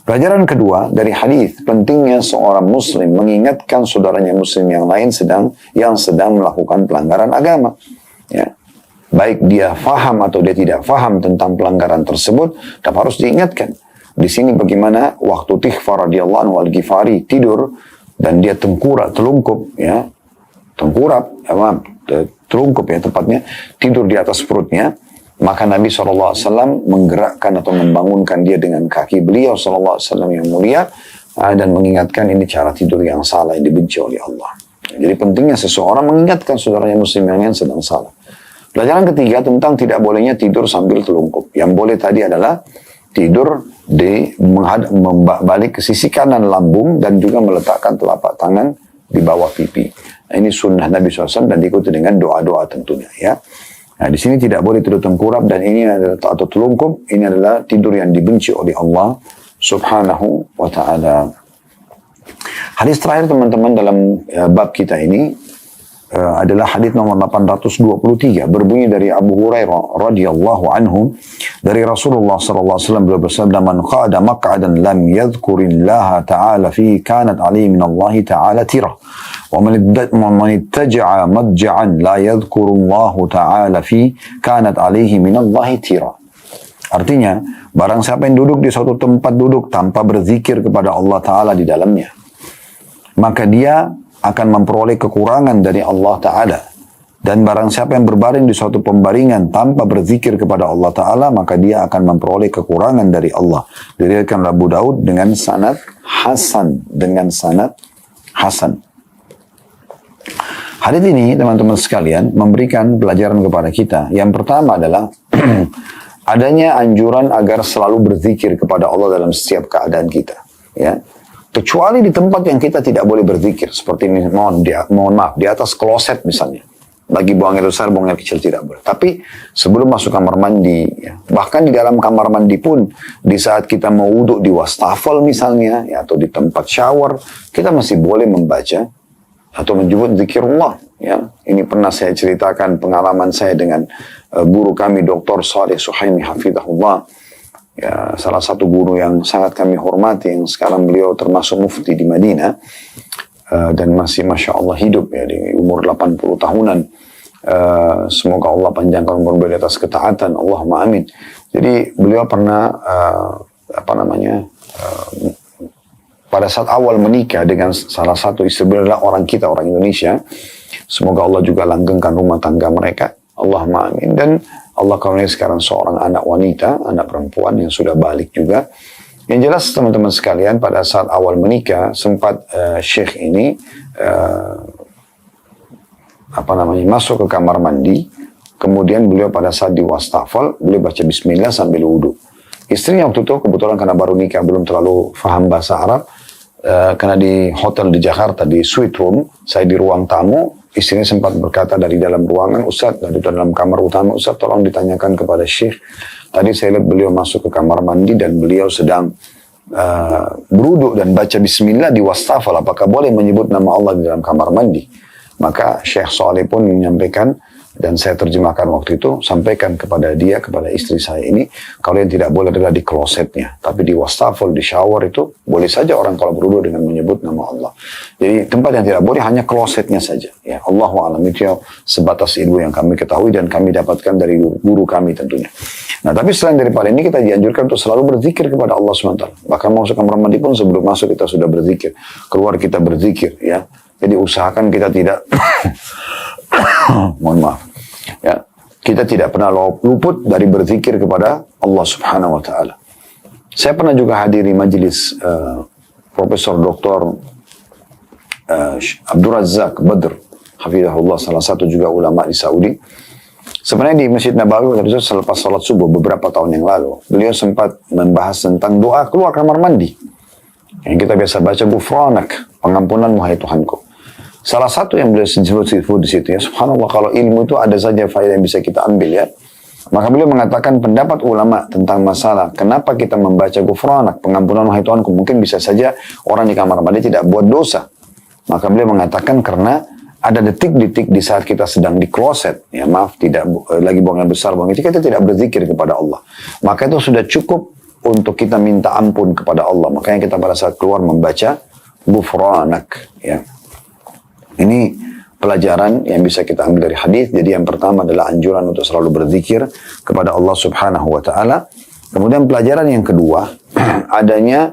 Pelajaran kedua dari hadis, pentingnya seorang muslim mengingatkan saudaranya muslim yang lain yang sedang melakukan pelanggaran agama. Ya. Baik dia faham atau dia tidak faham tentang pelanggaran tersebut, tapi harus diingatkan. Di sini bagaimana waktu Tikhfa radhiyallahu anhu al-Ghifari tidur dan dia telungkup, ya, telungkup ya tepatnya, tidur di atas perutnya. Maka Nabi SAW menggerakkan atau membangunkan dia dengan kaki beliau SAW yang mulia, dan mengingatkan ini cara tidur yang salah yang dibenci oleh Allah. Jadi pentingnya seseorang mengingatkan saudaranya muslim yang sedang salah. Pelajaran ketiga tentang tidak bolehnya tidur sambil telungkup. Yang boleh tadi adalah tidur balik ke sisi kanan lambung dan juga meletakkan telapak tangan di bawah pipi. Nah, ini sunnah Nabi SAW dan diikuti dengan doa-doa tentunya, ya. Nah, di sini tidak boleh tidur tengkurap, dan ini adalah atau telungkup, ini adalah tidur yang dibenci oleh Allah Subhanahu wa ta'ala. Hadis terakhir teman-teman dalam bab kita ini adalah hadis nomor 823, berbunyi dari Abu Hurairah radhiyallahu anhu, dari Rasulullah sallallahu alaihi wasallam beliau bersabda, man qa'ada maq'adan lam yadhkurillaha ta'ala fi kanat alaihi min Allah ta'ala tirah. ومن اتجع مضجعا لا يذكر الله تعالى فيه كانت عليه من الله تيرا. Artinya, barang siapa yang duduk di suatu tempat duduk tanpa berzikir kepada Allah Ta'ala di dalamnya, maka dia akan memperoleh kekurangan dari Allah Ta'ala. Dan barang siapa yang berbaring di suatu pembaringan tanpa berzikir kepada Allah Ta'ala, maka dia akan memperoleh kekurangan dari Allah. Diriwayatkan Abu Daud dengan sanad hasan. Hadis ini teman-teman sekalian memberikan pelajaran kepada kita. Yang pertama adalah adanya anjuran agar selalu berzikir kepada Allah dalam setiap keadaan kita. Ya. Kecuali di tempat yang kita tidak boleh berzikir. Seperti ini, mohon maaf, di atas kloset misalnya. Bagi buang air besar, buang air kecil tidak boleh. Tapi sebelum masuk kamar mandi, ya, bahkan di dalam kamar mandi pun, di saat kita mau wudhu di wastafel misalnya, ya, atau di tempat shower, kita masih boleh membaca atau menyebut zikirullah. Ya. Ini pernah saya ceritakan pengalaman saya dengan guru kami Dr. Saleh Suhaimi Hafidhahullah. ya, salah satu guru yang sangat kami hormati, yang sekarang beliau termasuk mufti di Madinah, dan masih Masya Allah hidup ya, di umur 80 tahunan. Semoga Allah panjangkan umur beliau di atas ketaatan, Allahumma amin. Jadi beliau pernah pada saat awal menikah dengan salah satu istri beliau adalah orang kita, orang Indonesia. Semoga Allah juga langgengkan rumah tangga mereka, Allahumma amin. Dan Allah karuniai sekarang seorang anak wanita, anak perempuan yang sudah balik juga. Yang jelas teman-teman sekalian, pada saat awal menikah sempat Syekh ini masuk ke kamar mandi. Kemudian beliau pada saat di wastafel, beliau baca bismillah sambil wudhu. Istrinya waktu itu kebetulan karena baru nikah belum terlalu faham bahasa Arab, karena di hotel di Jakarta di suite room, saya di ruang tamu, istrinya sempat berkata dari dalam ruangan, Ustaz, dari dalam kamar utama, Ustaz tolong ditanyakan kepada Syekh. Tadi saya lihat beliau masuk ke kamar mandi dan beliau sedang berwudhu dan baca bismillah di wastafel. Apakah boleh menyebut nama Allah di dalam kamar mandi? Maka Syekh Saleh pun menyampaikan, dan saya terjemahkan waktu itu, sampaikan kepada dia, kepada istri saya ini, kalau yang tidak boleh adalah di klosetnya, tapi di wastafel, di shower itu boleh saja orang kalau berwudu dengan menyebut nama Allah. Jadi tempat yang tidak boleh hanya klosetnya saja. Ya, Allahu a'lam, itu sebatas ilmu yang kami ketahui dan kami dapatkan dari guru kami tentunya. Nah, tapi selain daripada ini kita dianjurkan untuk selalu berzikir kepada Allah SWT. Bahkan masuk kamar mandi pun sebelum masuk kita sudah berzikir, keluar kita berzikir, ya. Jadi usahakan kita tidak mohon maaf, ya, kita tidak pernah luput dari berzikir kepada Allah Subhanahu wa Ta'ala. Saya pernah juga hadiri majelis Profesor Dr. Abdul Razak Badr, hafizahullah, salah satu juga ulama di Saudi. Sebenarnya di Masjid Nabawi waktu itu selepas salat subuh beberapa tahun yang lalu, beliau sempat membahas tentang doa keluar kamar mandi yang kita biasa baca, Ghufranak, pengampunanmu hai Tuhanku. Salah satu yang beliau sebut di situ, ya subhanallah, kalau ilmu itu ada saja faedah yang bisa kita ambil, ya. Maka beliau mengatakan pendapat ulama tentang masalah kenapa kita membaca Ghufranak, pengampunan wahai Tuhanku, mungkin bisa saja orang di kamar mandi tidak buat dosa. Maka beliau mengatakan karena ada detik-detik di saat kita sedang di kloset, ya maaf, tidak lagi buangan besar, buangan kecil, kita tidak berzikir kepada Allah. Maka itu sudah cukup untuk kita minta ampun kepada Allah. Makanya kita pada saat keluar membaca Ghufranak, ya. Ini pelajaran yang bisa kita ambil dari hadis. Jadi yang pertama adalah anjuran untuk selalu berzikir kepada Allah Subhanahu wa Ta'ala. Kemudian pelajaran yang kedua, adanya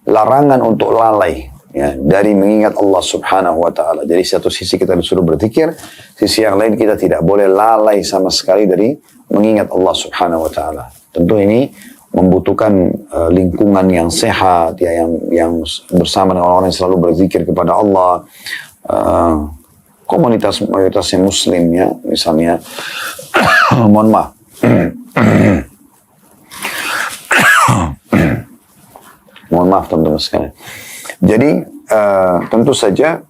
larangan untuk lalai, ya, dari mengingat Allah Subhanahu wa Ta'ala. Jadi satu sisi kita disuruh berzikir, sisi yang lain kita tidak boleh lalai sama sekali dari mengingat Allah Subhanahu wa Ta'ala. Tentu ini membutuhkan lingkungan yang sehat, ya, yang bersama dengan orang-orang yang selalu berzikir kepada Allah. Komunitas mayoritasnya muslim, ya, misalnya mohon maaf mohon maaf teman-teman sekalian. Jadi tentu saja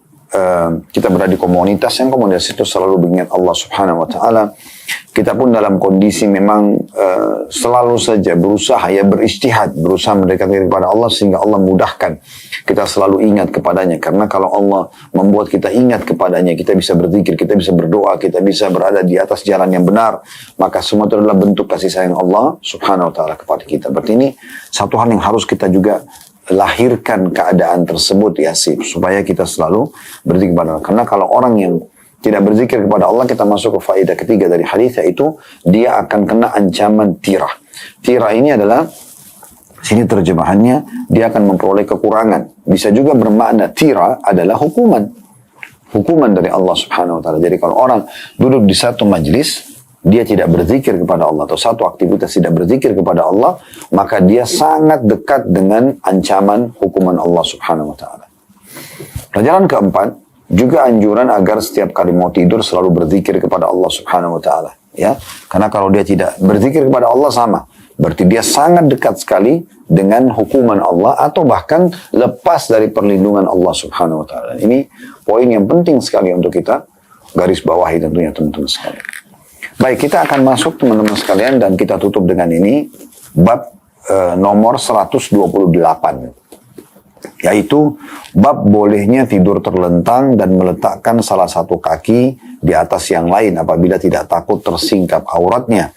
kita berada di komunitas itu selalu mengingat Allah Subhanahu wa Ta'ala. Kita pun dalam kondisi memang selalu saja berusaha, ya, berijtihad, berusaha mendekati kepada Allah sehingga Allah mudahkan kita selalu ingat kepadanya. Karena kalau Allah membuat kita ingat kepadanya, kita bisa berzikir, kita bisa berdoa, kita bisa berada di atas jalan yang benar, maka semua itu adalah bentuk kasih sayang Allah Subhanahu wa Ta'ala kepada kita. Berarti ini satu hal yang harus kita juga lahirkan keadaan tersebut, ya, sih, supaya kita selalu berzikir kepada Allah. Karena kalau orang yang tidak berzikir kepada Allah, kita masuk ke faedah ketiga dari hadis, yaitu dia akan kena ancaman tirah. Tirah ini adalah, sini terjemahannya, dia akan memperoleh kekurangan. Bisa juga bermakna tirah adalah hukuman. Hukuman dari Allah Subhanahu wa Ta'ala. Jadi kalau orang duduk di satu majlis, dia tidak berzikir kepada Allah, atau satu aktivitas tidak berzikir kepada Allah, maka dia sangat dekat dengan ancaman hukuman Allah Subhanahu wa Ta'ala. Pelajaran keempat, juga anjuran agar setiap kali mau tidur selalu berzikir kepada Allah Subhanahu wa Ta'ala, ya. Karena kalau dia tidak berzikir kepada Allah, sama, berarti dia sangat dekat sekali dengan hukuman Allah, atau bahkan lepas dari perlindungan Allah Subhanahu wa Ta'ala. Ini poin yang penting sekali untuk kita garis bawahi tentunya, teman-teman sekalian. Baik, kita akan masuk, teman-teman sekalian, dan kita tutup dengan ini bab nomor 128. Yaitu bab bolehnya tidur terlentang dan meletakkan salah satu kaki di atas yang lain apabila tidak takut tersingkap auratnya.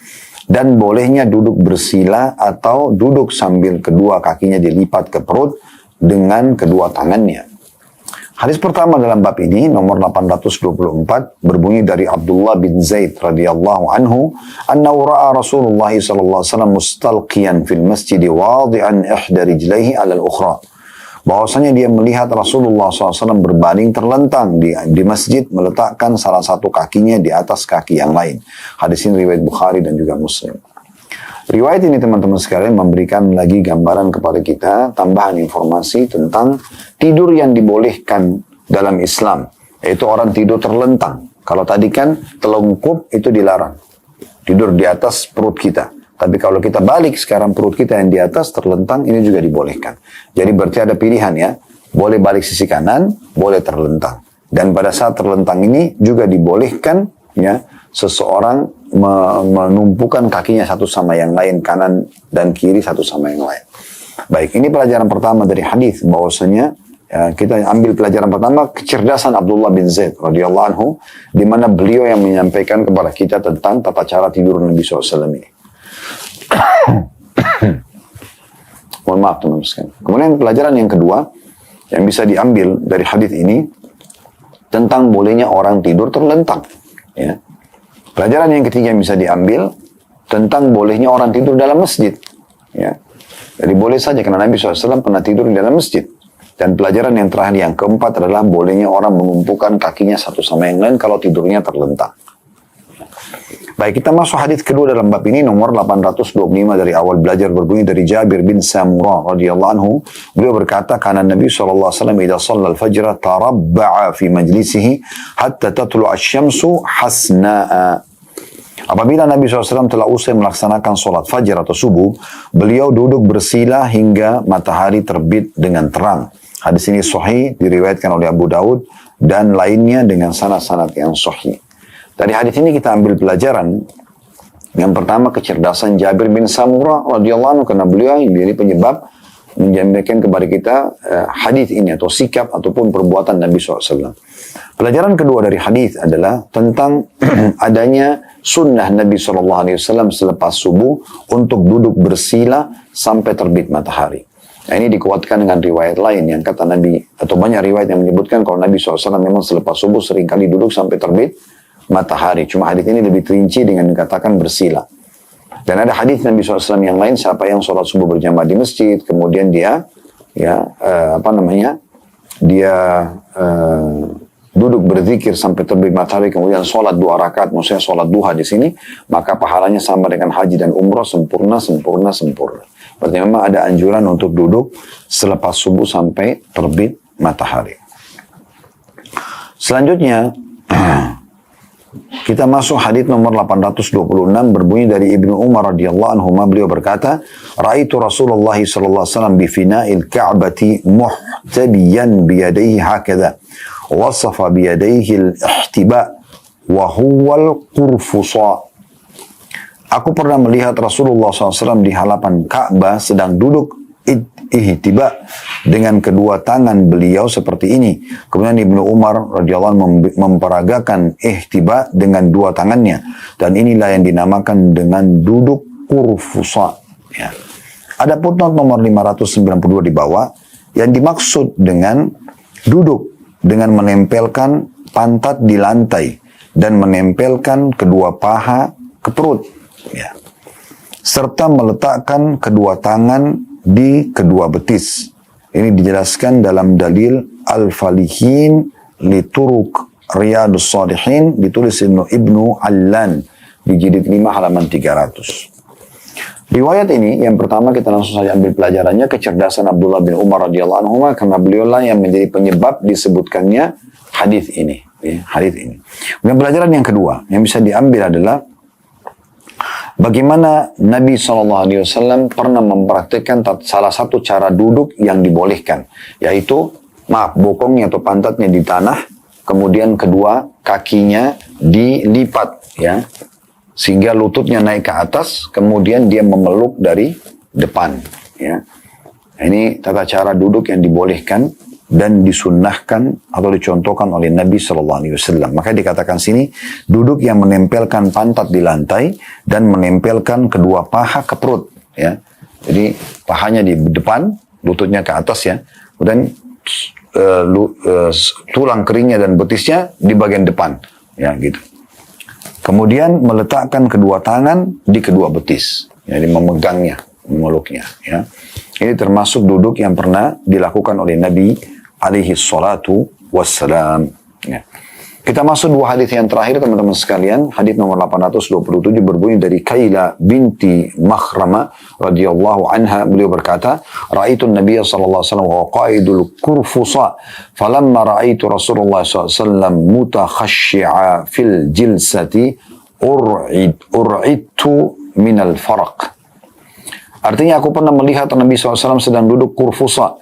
dan bolehnya duduk bersila atau duduk sambil kedua kakinya dilipat ke perut dengan kedua tangannya. Hadis pertama dalam bab ini nomor 824 berbunyi dari Abdullah bin Zaid radhiyallahu anhu, annahu ra'a Rasulullah sallallahu alaihi wasallam mustalqiyan fil masjid wadi'an ihda rijlaihi 'ala al-ukhra. Bahwasanya dia melihat Rasulullah SAW berbaring terlentang di masjid meletakkan salah satu kakinya di atas kaki yang lain. Hadis ini riwayat Bukhari dan juga Muslim. Riwayat ini teman-teman sekalian memberikan lagi gambaran kepada kita, tambahan informasi tentang tidur yang dibolehkan dalam Islam. Yaitu orang tidur terlentang. Kalau tadi kan telungkup itu dilarang. Tidur di atas perut kita. Tapi kalau kita balik sekarang perut kita yang di atas terlentang, ini juga dibolehkan. Jadi berarti ada pilihan ya. Boleh balik sisi kanan, boleh terlentang. Dan pada saat terlentang ini juga dibolehkan ya, seseorang menumpukan kakinya satu sama yang lain, kanan dan kiri satu sama yang lain. Baik, ini pelajaran pertama dari hadis, bahwasanya ya, kita ambil pelajaran pertama kecerdasan Abdullah bin Zaid radhiyallahu anhu, di mana beliau yang menyampaikan kepada kita tentang tata cara tidur Nabi SAW ini. Mohon maaf teman-teman sekalian. Kemudian pelajaran yang kedua yang bisa diambil dari hadis ini tentang bolehnya orang tidur terlentang. Ya. Pelajaran yang ketiga yang bisa diambil tentang bolehnya orang tidur dalam masjid. Ya. Jadi boleh saja karena Nabi SAW pernah tidur di dalam masjid. Dan pelajaran yang terakhir yang keempat adalah bolehnya orang mengumpulkan kakinya satu sama yang lain kalau tidurnya terlentang. Baik, kita masuk hadis kedua dalam bab ini nomor 825 dari awal belajar berbunyi dari Jabir bin Samurah radhiyallahu anhu. Beliau berkata, "Kana Nabi sallallahu alaihi wasallam idza shalla al-fajr tarabba'a fi majlisihi hatta tatlu'a asy-syamsu hasna'a." Apabila Nabi SAW telah usai melaksanakan sholat fajar atau subuh, beliau duduk bersila hingga matahari terbit dengan terang. Hadis ini sahih, diriwayatkan oleh Abu Daud dan lainnya dengan sanad-sanad yang sahih. Dari hadis ini kita ambil pelajaran. Yang pertama, kecerdasan Jabir bin Samurah radhiyallahu anhu, karena beliau ini penyebab menyampaikan kepada kita hadis ini atau sikap ataupun perbuatan Nabi SAW. Pelajaran kedua dari hadis adalah tentang adanya sunnah Nabi SAW selepas subuh untuk duduk bersila sampai terbit matahari. Nah, ini dikuatkan dengan riwayat lain yang kata Nabi, atau banyak riwayat yang menyebutkan kalau Nabi SAW memang selepas subuh seringkali duduk sampai terbit matahari. Cuma hadis ini lebih terinci dengan dikatakan bersila. Dan ada hadis Nabi SAW yang lain, siapa yang sholat subuh berjamaah di masjid, kemudian dia duduk berzikir sampai terbit matahari, kemudian sholat 2 rakaat, maksudnya sholat duha di sini, maka pahalanya sama dengan haji dan umrah, sempurna. Berarti memang ada anjuran untuk duduk selepas subuh sampai terbit matahari. Selanjutnya, kita masuk hadis nomor 826 berbunyi dari Ibnu Umar radhiyallahu anhu, beliau berkata, "Ra'aitu Rasulullah sallallahu alaihi wasallam bi fina'il Ka'bati muhtabiyan bi yadayhi hakadha. Wasafa bi yadayhi al-ihtiba wa huwa al-qurfusa." Aku pernah melihat Rasulullah SAW di halaman Ka'bah sedang duduk ihtiba dengan kedua tangan beliau seperti ini. Kemudian Ibnu Umar radhiyallahu anhu memperagakan ihtiba dengan 2 tangannya, dan inilah yang dinamakan dengan duduk qurfusa. Ya. Ada footnote nomor 592 di bawah yang dimaksud dengan duduk dengan menempelkan pantat di lantai dan menempelkan kedua paha ke perut, ya, serta meletakkan kedua tangan di kedua betis. Ini dijelaskan dalam dalil Al-Falihin li Turuk Riyadus Salihin, ditulis Ibnu Allan di jilid 5 halaman 300. Riwayat ini yang pertama kita langsung saja ambil pelajarannya, kecerdasan Abdullah bin Umar radhiyallahu anhu, karena beliaulah yang menjadi penyebab disebutkannya hadis ini. Ya, hadis ini. Dan pelajaran yang kedua yang bisa diambil adalah bagaimana Nabi SAW pernah mempraktikkan salah satu cara duduk yang dibolehkan, yaitu bokongnya atau pantatnya di tanah, kemudian kedua kakinya dilipat, ya, sehingga lututnya naik ke atas, kemudian dia memeluk dari depan. Ya. Ini tata cara duduk yang dibolehkan dan disunnahkan atau dicontohkan oleh Nabi SAW. Maka dikatakan sini, duduk yang menempelkan pantat di lantai dan menempelkan kedua paha ke perut. Ya. Jadi pahanya di depan, lututnya ke atas ya. Kemudian tulang keringnya dan betisnya di bagian depan. Ya, gitu. Kemudian meletakkan kedua tangan di kedua betis. Jadi memegangnya, memeluknya. Ya. Ini termasuk duduk yang pernah dilakukan oleh Nabi alaihi salatu wassalam. Ya. Kita masuk dua hadis yang terakhir teman-teman sekalian. Hadis nomor 827 berbunyi dari Kaila binti Makhrama radhiyallahu anha. Beliau berkata, "Ra'aitu an-nabiy sallallahu alaihi wasallam wa qaidul kurfusa, falamma ra'aitu Rasulullah sallallahu alaihi wasallam mutakhashshi'a fil jilsati ur'idtu minal faraq." Artinya aku pernah melihat Nabi SAW sedang duduk kurfusa.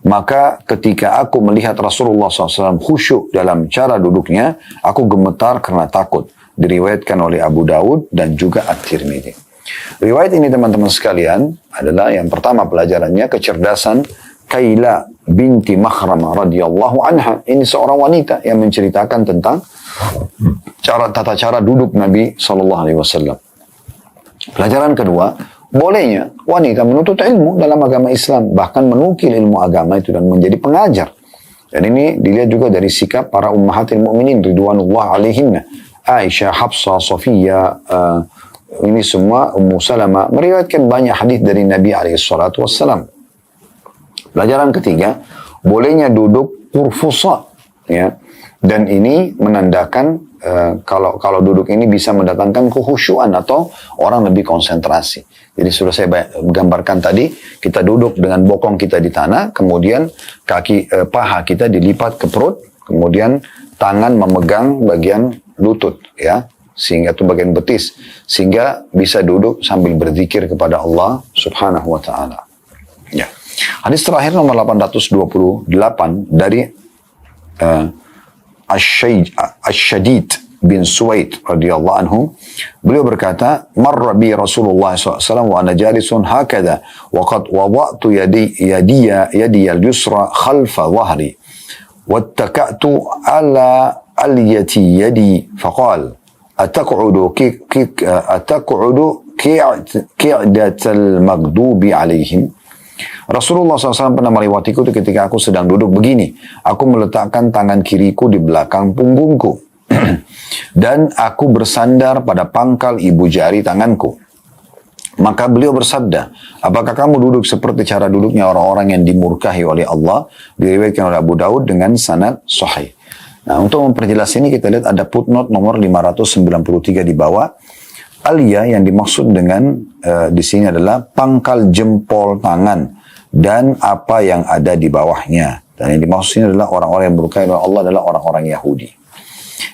Maka ketika aku melihat Rasulullah SAW khusyuk dalam cara duduknya, aku gemetar karena takut. Diriwayatkan oleh Abu Daud dan juga At-Tirmidzi. Riwayat ini teman-teman sekalian adalah yang pertama pelajarannya kecerdasan Kaila binti Makhrama radhiyallahu anha. Ini seorang wanita yang menceritakan tentang tata cara duduk Nabi SAW. Pelajaran kedua, bolehnya wanita menuntut ilmu dalam agama Islam, bahkan menukil ilmu agama itu dan menjadi pengajar. Dan ini dilihat juga dari sikap para ummahatil mu'minin ridwanullah alaihinna. Aisyah, Hafsah, Sofia, ini semua Ummu Salama meriwayatkan banyak hadis dari Nabi alaihi salatu wassalam. Pelajaran ketiga, bolehnya duduk kurfusa, ya. Dan ini menandakan kalau duduk ini bisa mendatangkan kekhusyuan atau orang lebih konsentrasi. Jadi sudah saya gambarkan tadi, kita duduk dengan bokong kita di tanah, kemudian paha kita dilipat ke perut, kemudian tangan memegang bagian lutut, ya, sehingga itu bagian betis, sehingga bisa duduk sambil berzikir kepada Allah Subhanahu wa taala. Ya. Hadis terakhir nomor 828 dari Ash-Shadid bin Suwaid radhiyallahu anhu, beliau berkata, marra bi Rasulullah SAW wa ana jalisun hakada wa qad wada'tu yadi al-yusra khalfa dhahri wattaka'tu ala aliyati yadi faqal ataq'udu qi'datal maghdubi alaihim. Rasulullah SAW pernah melewatiku ketika aku sedang duduk begini. Aku meletakkan tangan kiriku di belakang punggungku dan aku bersandar pada pangkal ibu jari tanganku. Maka beliau bersabda, apakah kamu duduk seperti cara duduknya orang-orang yang dimurkahi oleh Allah? Diriwayatkan oleh Abu Daud dengan sanad sahih. Nah, untuk memperjelas ini kita lihat ada footnote nomor 593 di bawah. Alia yang dimaksud dengan di sini adalah pangkal jempol tangan dan apa yang ada di bawahnya. Dan yang dimaksud ini adalah orang-orang yang dimurkahi oleh Allah adalah orang-orang Yahudi.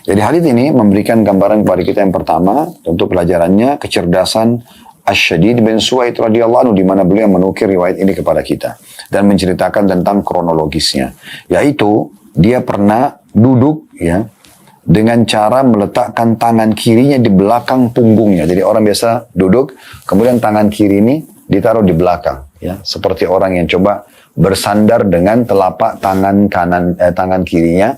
Jadi hadits ini memberikan gambaran kepada kita yang pertama, tentu pelajarannya kecerdasan Ash-Shadid bin Suwaid radhiyallahu anhu, di mana beliau menukir riwayat ini kepada kita dan menceritakan tentang kronologisnya, yaitu dia pernah duduk ya dengan cara meletakkan tangan kirinya di belakang punggungnya. Jadi orang biasa duduk, kemudian tangan kiri ini ditaruh di belakang, ya, seperti orang yang coba bersandar dengan telapak tangan kirinya,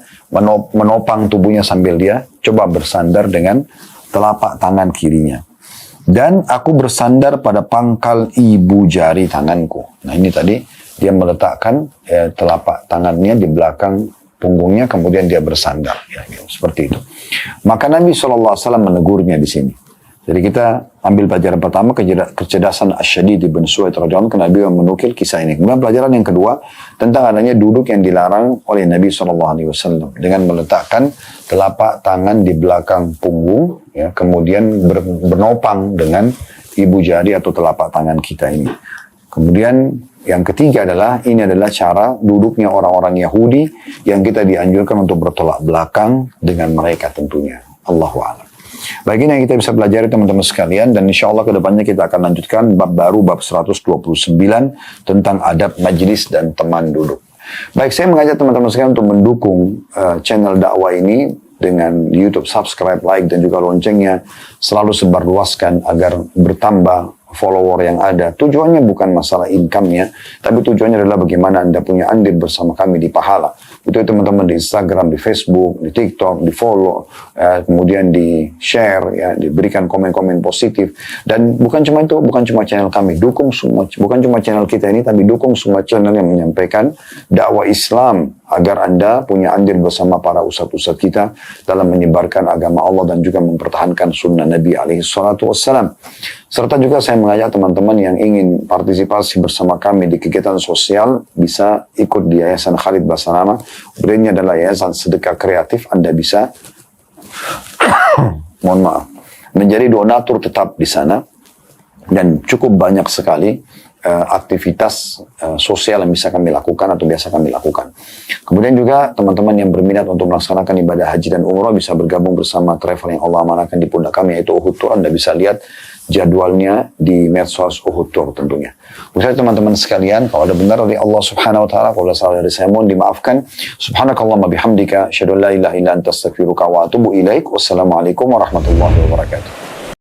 menopang tubuhnya sambil dia coba bersandar dengan telapak tangan kirinya. Dan aku bersandar pada pangkal ibu jari tanganku. Nah ini tadi dia meletakkan telapak tangannya di belakang punggungnya, kemudian dia bersandar, ya, seperti itu. Maka Nabi SAW menegurnya di sini. Jadi kita ambil pelajaran pertama, kecerdasan Ash-Shadid bin Suwaid radhiyallahu anhu, Nabi menukil kisah ini. Kemudian pelajaran yang kedua tentang adanya duduk yang dilarang oleh Nabi SAW dengan meletakkan telapak tangan di belakang punggung, ya, kemudian bernopang dengan ibu jari atau telapak tangan kita ini. Kemudian yang ketiga adalah ini adalah cara duduknya orang-orang Yahudi yang kita dianjurkan untuk bertolak belakang dengan mereka tentunya. Allahu a'lam. Baik, ini yang kita bisa pelajari teman-teman sekalian, dan insya Allah kedepannya kita akan lanjutkan bab baru, bab 129 tentang adab majlis dan teman duduk. Baik, saya mengajak teman-teman sekalian untuk mendukung channel dakwah ini dengan YouTube subscribe, like, dan juga loncengnya selalu sebarluaskan agar bertambah follower yang ada. Tujuannya bukan masalah income-nya, tapi tujuannya adalah bagaimana Anda punya andil bersama kami di pahala. Itu teman-teman di Instagram, di Facebook, di TikTok, di follow, kemudian di share, ya, diberikan komen-komen positif. Dan bukan cuma itu, bukan cuma channel kami, dukung semua, bukan cuma channel kita ini, tapi dukung semua channel yang menyampaikan dakwah Islam, agar Anda punya andil bersama para ustadz-ustadz kita dalam menyebarkan agama Allah dan juga mempertahankan sunnah Nabi SAW. Serta juga saya mengajak teman-teman yang ingin partisipasi bersama kami di kegiatan sosial, bisa ikut di Yayasan Khalid Basalamah. Brandnya adalah Yayasan Sedekah Kreatif. Anda bisa mohon maaf, menjadi donatur tetap di sana, dan cukup banyak sekali aktivitas sosial yang bisa kami lakukan atau biasa kami lakukan. Kemudian juga teman-teman yang berminat untuk melaksanakan ibadah haji dan umrah bisa bergabung bersama travel yang Allah amanahkan di pundak kami, yaitu Uhud Tour. Anda bisa lihat jadwalnya di medsos Uhud Tour tentunya. Untuk teman-teman sekalian, kalau ada benar dari Allah Subhanahu wa taala, kalau ada salah dari saya mohon dimaafkan. Subhanakallahumma bihamdika, asyhadu an la ilaha illa anta astaghfiruka wa atubu ilaik. Wassalamualaikum warahmatullahi wabarakatuh.